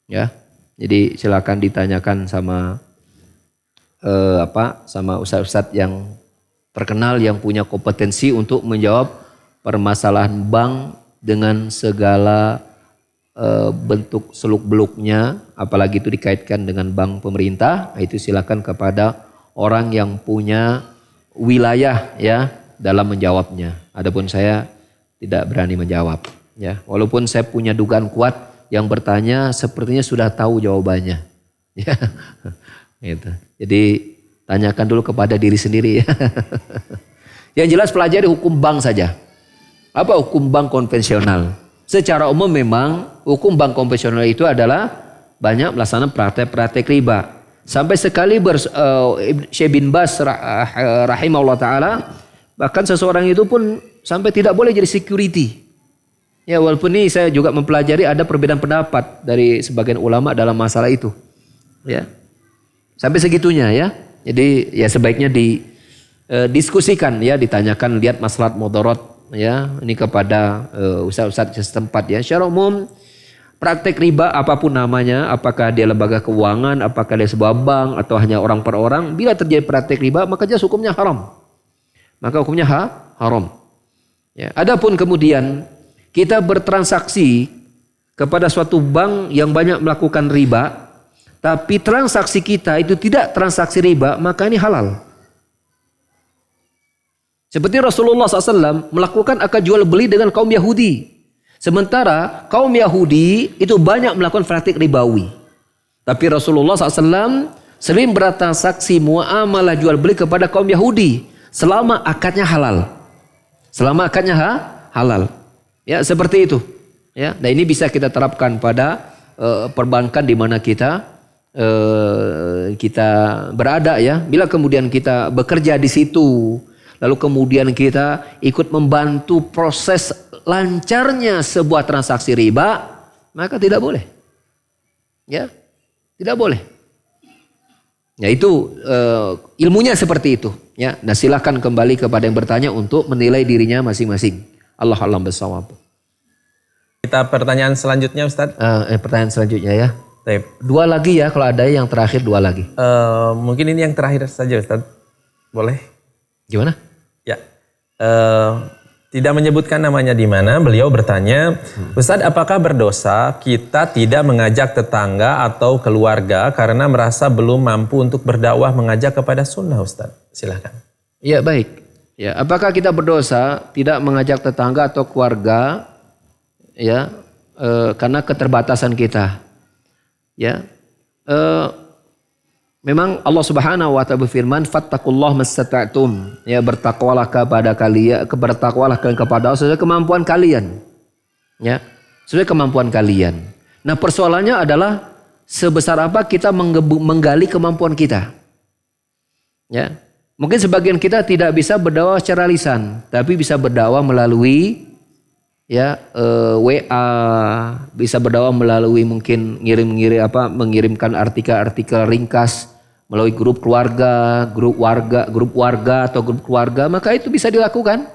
Ya. Jadi silakan ditanyakan sama sama ustadz-ustadz yang terkenal yang punya kompetensi untuk menjawab permasalahan bank dengan segala bentuk seluk-beluknya, apalagi itu dikaitkan dengan bank pemerintah, itu silakan kepada orang yang punya wilayah ya dalam menjawabnya. Adapun saya tidak berani menjawab ya. Walaupun saya punya dugaan kuat yang bertanya sepertinya sudah tahu jawabannya. Ya. Gitu. Jadi tanyakan dulu kepada diri sendiri ya. Yang jelas pelajari hukum bank saja. Apa hukum bank konvensional? Secara umum memang hukum bank konvensional itu adalah banyak melaksanakan praktek-praktek riba. Sampai sekali Syekh bin Baz rahimahullah ta'ala, bahkan seseorang itu pun sampai tidak boleh jadi security. Ya walaupun ini saya juga mempelajari ada perbedaan pendapat dari sebagian ulama dalam masalah itu. Ya. Sampai segitunya ya. Jadi ya sebaiknya didiskusikan ya, ditanyakan, lihat maslahat mudarat ya, ini kepada ustaz-ustaz setempat ya. Secara umum praktek riba apapun namanya, apakah dia lembaga keuangan, apakah dia sebuah bank atau hanya orang per orang, bila terjadi praktek riba maka jelas hukumnya haram. Maka hukumnya haram. Ya, adapun kemudian kita bertransaksi kepada suatu bank yang banyak melakukan riba, tapi transaksi kita itu tidak transaksi riba, maka ini halal. Seperti Rasulullah SAW melakukan akad jual beli dengan kaum Yahudi. Sementara kaum Yahudi itu banyak melakukan praktik ribawi. Tapi Rasulullah SAW sering bertransaksi muamalah jual beli kepada kaum Yahudi selama akadnya halal. Selama akadnya halal. Ya seperti itu. Ya, nah ini bisa kita terapkan pada perbankan di mana kita berada ya. Bila kemudian kita bekerja di situ, lalu kemudian kita ikut membantu proses lancarnya sebuah transaksi riba, maka tidak boleh. Ya, tidak boleh. Ya itu ilmunya seperti itu. Ya, nah silakan kembali kepada yang bertanya untuk menilai dirinya masing-masing. Allah alam bissawab. Kita pertanyaan selanjutnya Ustaz. Pertanyaan selanjutnya ya. Baik. Dua lagi ya, kalau ada yang terakhir dua lagi. Mungkin ini yang terakhir saja Ustaz. Boleh? Gimana? Ya. Tidak menyebutkan namanya di mana, beliau bertanya, Ustaz, apakah berdosa kita tidak mengajak tetangga atau keluarga karena merasa belum mampu untuk berdakwah mengajak kepada sunnah Ustaz? Silahkan. Ya baik. Ya, apakah kita berdosa tidak mengajak tetangga atau keluarga ya karena keterbatasan kita? Ya. Memang Allah Subhanahu wa taala berfirman, "Fattaqullaha mastata'tum." Ya, bertakwalah kepada kalian, bertakwalah kepada Allah sesuai kemampuan kalian. Ya, sesuai kemampuan kalian. Nah, persoalannya adalah sebesar apa kita menggali kemampuan kita. Ya. Mungkin sebagian kita tidak bisa berdakwah secara lisan, tapi bisa berdakwah melalui ya WA, bisa berdakwah melalui mungkin mengirimkan artikel-artikel ringkas melalui grup warga atau grup keluarga, maka itu bisa dilakukan.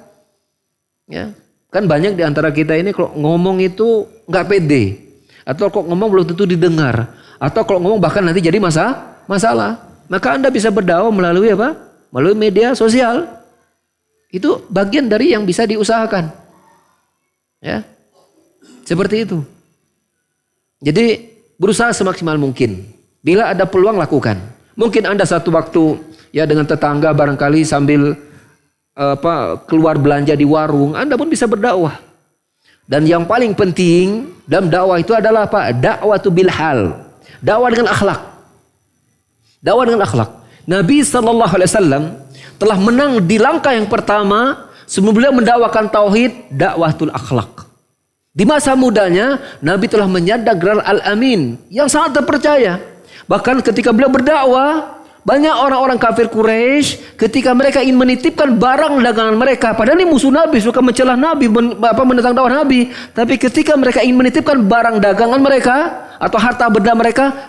Ya. Kan banyak di antara kita ini kalau ngomong itu nggak pede, atau kalau ngomong belum tentu didengar, atau kalau ngomong bahkan nanti jadi masalah. Maka Anda bisa berdakwah melalui apa? Melalui media sosial. Itu bagian dari yang bisa diusahakan. Ya. Seperti itu. Jadi berusaha semaksimal mungkin. Bila ada peluang lakukan. Mungkin Anda satu waktu ya dengan tetangga barangkali sambil keluar belanja di warung, Anda pun bisa berdakwah. Dan yang paling penting dalam dakwah itu adalah apa? Dakwatu bil hal. Dakwah dengan akhlak. Dakwah dengan akhlak. Nabi SAW telah menang di langkah yang pertama sebelum beliau mendakwakan tauhid, dakwatul akhlak. Di masa mudanya Nabi telah menyandang gelar Al-Amin yang sangat terpercaya. Bahkan ketika beliau berdakwah, banyak orang-orang kafir Quraisy ketika mereka ingin menitipkan barang dagangan mereka, padahal ini musuh Nabi, suka mencela Nabi, menentang dakwah Nabi, tapi ketika mereka ingin menitipkan barang dagangan mereka atau harta benda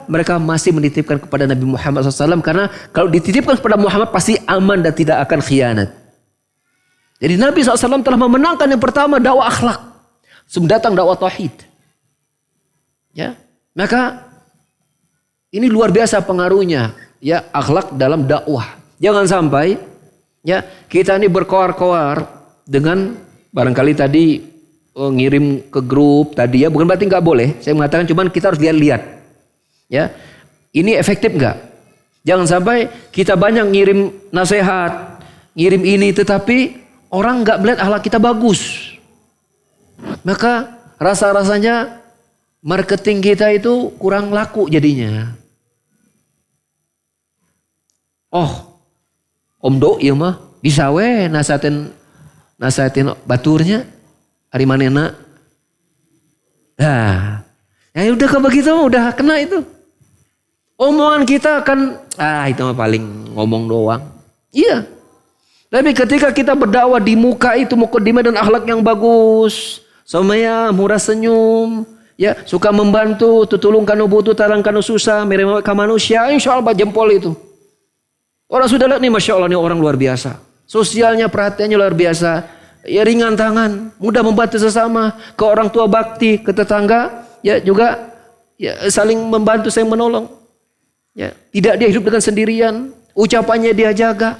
mereka masih menitipkan kepada Nabi Muhammad SAW, karena kalau dititipkan kepada Muhammad pasti aman dan tidak akan khianat. Jadi Nabi SAW telah memenangkan yang pertama dakwah akhlak sebelum datang dakwah tauhid. Ya, maka ini luar biasa pengaruhnya. Ya, akhlak dalam dakwah. Jangan sampai ya kita ini berkoar-koar dengan barangkali tadi ngirim ke grup tadi ya, bukan berarti nggak boleh. Saya mengatakan cuman kita harus lihat-lihat. Ya, ini efektif nggak? Jangan sampai kita banyak ngirim nasihat, ngirim ini, tetapi orang nggak melihat akhlak kita bagus. Maka rasa-rasanya marketing kita itu kurang laku jadinya. Oh, Om Doi ya mah bisa we nasihatin baturnya hari manena. Nah, ya udah kalau begitu udah kena itu. Omongan kita akan itu mah paling ngomong doang. Iya. Tapi ketika kita berdakwah di muka itu mukadimah dan akhlak yang bagus, somaya murah senyum, ya suka membantu, tutulung kanu butuh, tarang kanu susah, mirip ka manusia, insyaallah jempol itu. Orang sudah lihat nih, Masya Allah nih orang luar biasa. Sosialnya, perhatiannya luar biasa. Ya ringan tangan, mudah membantu sesama. Ke orang tua bakti, ke tetangga, ya juga ya saling membantu, saling menolong. Ya, tidak dia hidup dengan sendirian. Ucapannya dia jaga.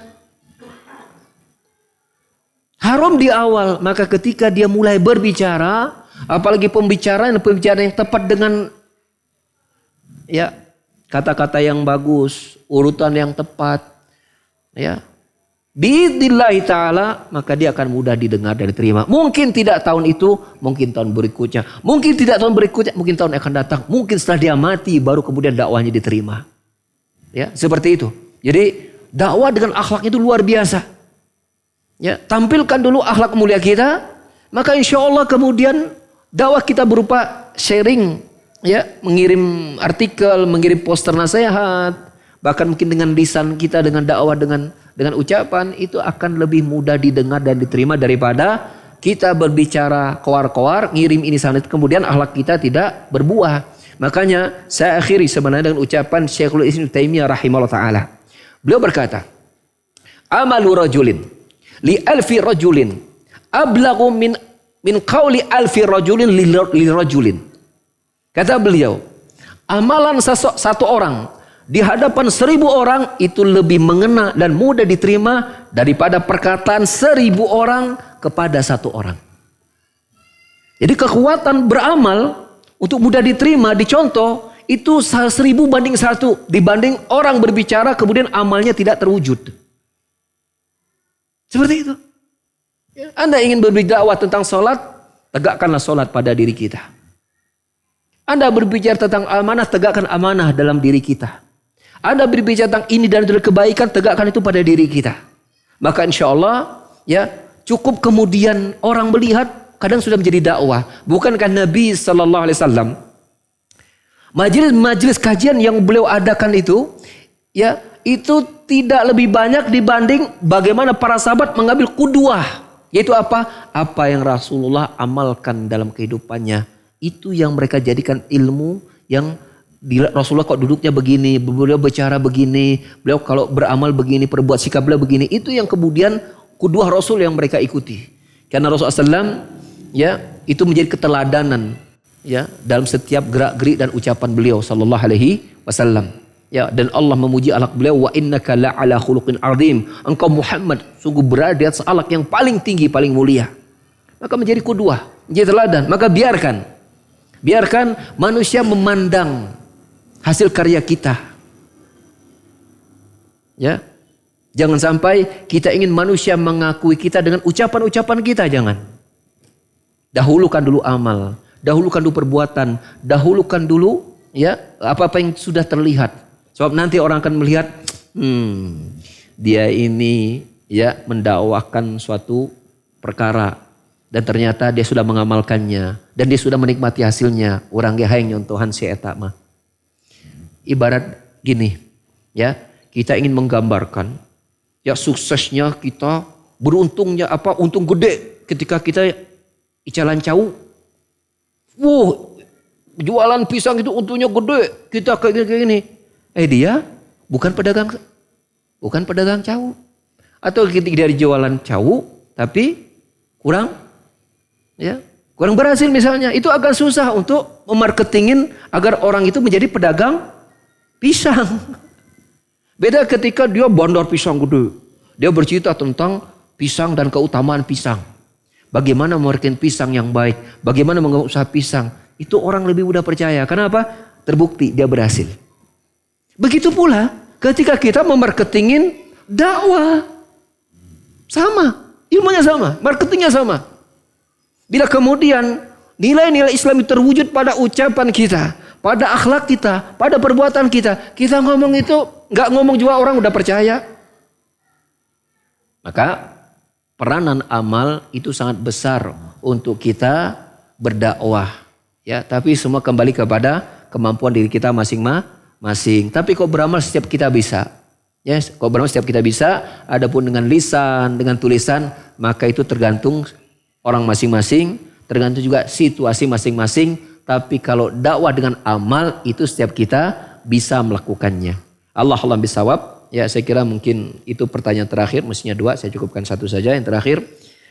Haram di awal, maka ketika dia mulai berbicara, apalagi pembicaraan yang tepat dengan ya kata-kata yang bagus, urutan yang tepat. Ya, biidnillahi ta'ala, maka dia akan mudah didengar dan diterima. Mungkin tidak tahun itu, mungkin tahun berikutnya. Mungkin tidak tahun berikutnya, mungkin tahun akan datang. Mungkin setelah dia mati, baru kemudian dakwahnya diterima. Ya, seperti itu. Jadi dakwah dengan akhlak itu luar biasa. Ya, tampilkan dulu akhlak mulia kita, maka insya Allah kemudian dakwah kita berupa sharing, ya, mengirim artikel, mengirim poster nasihat. Bahkan mungkin dengan lisan kita, dengan dakwah, dengan ucapan, itu akan lebih mudah didengar dan diterima daripada kita berbicara koar-koar, ngirim ini sana, kemudian akhlak kita tidak berbuah. Makanya saya akhiri sebenarnya dengan ucapan Syekhul Islam Taimiyah rahimahullah ta'ala. Beliau berkata, amalu rajulin li alfi rajulin ablagu min qawli alfi rajulin li rajulin. Kata beliau, amalan satu orang di hadapan 1000 orang itu lebih mengena dan mudah diterima daripada perkataan 1000 orang kepada 1 orang. Jadi kekuatan beramal untuk mudah diterima, dicontoh, itu 1000 banding 1. Dibanding orang berbicara kemudian amalnya tidak terwujud. Seperti itu. Anda ingin berbicara tentang sholat, tegakkanlah sholat pada diri kita. Anda berbicara tentang amanah, tegakkan amanah dalam diri kita. Anda berbicara tentang ini dan itu kebaikan, tegakkan itu pada diri kita. Maka insya Allah ya cukup kemudian orang melihat, kadang sudah menjadi dakwah. Bukankah Nabi SAW Majelis-majelis kajian yang beliau adakan itu, ya, itu tidak lebih banyak dibanding bagaimana para sahabat mengambil qudwah. Yaitu apa? Apa yang Rasulullah amalkan dalam kehidupannya. Itu yang mereka jadikan ilmu yang Rasulullah kok duduknya begini, beliau bicara begini, beliau kalau beramal begini, perbuat sikap beliau begini. Itu yang kemudian qudwah Rasul yang mereka ikuti. Karena Rasulullah SAW, ya, itu menjadi keteladanan, ya, dalam setiap gerak-gerik dan ucapan beliau sallallahu alaihi wasallam. Ya, dan Allah memuji akhlak beliau, wa innaka la'ala khuluqin azim. Engkau Muhammad sungguh berada di atas akhlak yang paling tinggi, paling mulia. Maka menjadi qudwah, menjadi teladan. Maka biarkan manusia memandang hasil karya kita. Ya. Jangan sampai kita ingin manusia mengakui kita dengan ucapan-ucapan kita, jangan. Dahulukan dulu amal, dahulukan dulu perbuatan, dahulukan dulu, ya, apa-apa yang sudah terlihat. Sebab nanti orang akan melihat, dia ini, ya, mendakwakan suatu perkara dan ternyata dia sudah mengamalkannya dan dia sudah menikmati hasilnya. Orang ge hayang nyontohan si eta mah. Ibarat gini, ya, kita ingin menggambarkan, ya, suksesnya kita, beruntungnya apa, untung gede ketika kita icalan cau. Jualan pisang itu untungnya gede, kita kayak gini. Dia bukan pedagang cau. Atau ketika dia jualan cau tapi kurang berhasil misalnya, itu agak susah untuk memarketingin agar orang itu menjadi pedagang pisang. Beda ketika dia bandar pisang gede. Dia bercerita tentang pisang dan keutamaan pisang. Bagaimana memarketing pisang yang baik, bagaimana mengusaha pisang. Itu orang lebih mudah percaya. Kenapa? Terbukti dia berhasil. Begitu pula ketika kita memarketingin dakwah. Sama, ilmunya sama, marketingnya sama. Bila kemudian nilai-nilai Islam terwujud pada ucapan kita, pada akhlak kita, pada perbuatan kita, kita ngomong itu nggak ngomong juga orang udah percaya. Maka peranan amal itu sangat besar untuk kita berdakwah. Ya, tapi semua kembali kepada kemampuan diri kita masing-masing. Tapi kok beramal setiap kita bisa. Ya, kok beramal setiap kita bisa. Adapun dengan lisan, dengan tulisan, maka itu tergantung orang masing-masing, tergantung juga situasi masing-masing. Tapi kalau dakwah dengan amal itu setiap kita bisa melakukannya. Allahumma bisawab. Ya, saya kira mungkin itu pertanyaan terakhir, mestinya 2, saya cukupkan 1 saja yang terakhir.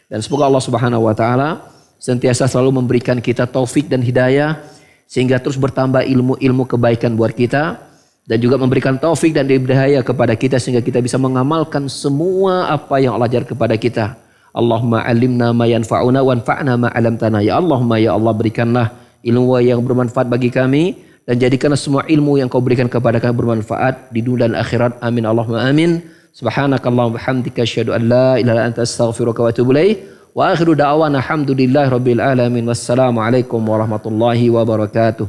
Dan semoga Allah Subhanahu wa taala senantiasa selalu memberikan kita taufik dan hidayah sehingga terus bertambah ilmu-ilmu kebaikan buat kita dan juga memberikan taufik dan hidayah kepada kita sehingga kita bisa mengamalkan semua apa yang Allah ajar kepada kita. Allahumma alimna ma yanfa'una wanfa'na ma 'allamtana. Ya Allahumma, ya Allah, berikanlah ilmu yang bermanfaat bagi kami dan jadikanlah semua ilmu yang Kau berikan kepada kami bermanfaat di dunia dan akhirat. Amin Allahumma amin. Subhanakallahumma bihamdika asyhadu an la ilaha illa anta astaghfiruka wa atubu ilaik. Wa akhiru da'wana alhamdulillahi rabbil alamin. Wassalamu alaikum warahmatullahi wabarakatuh.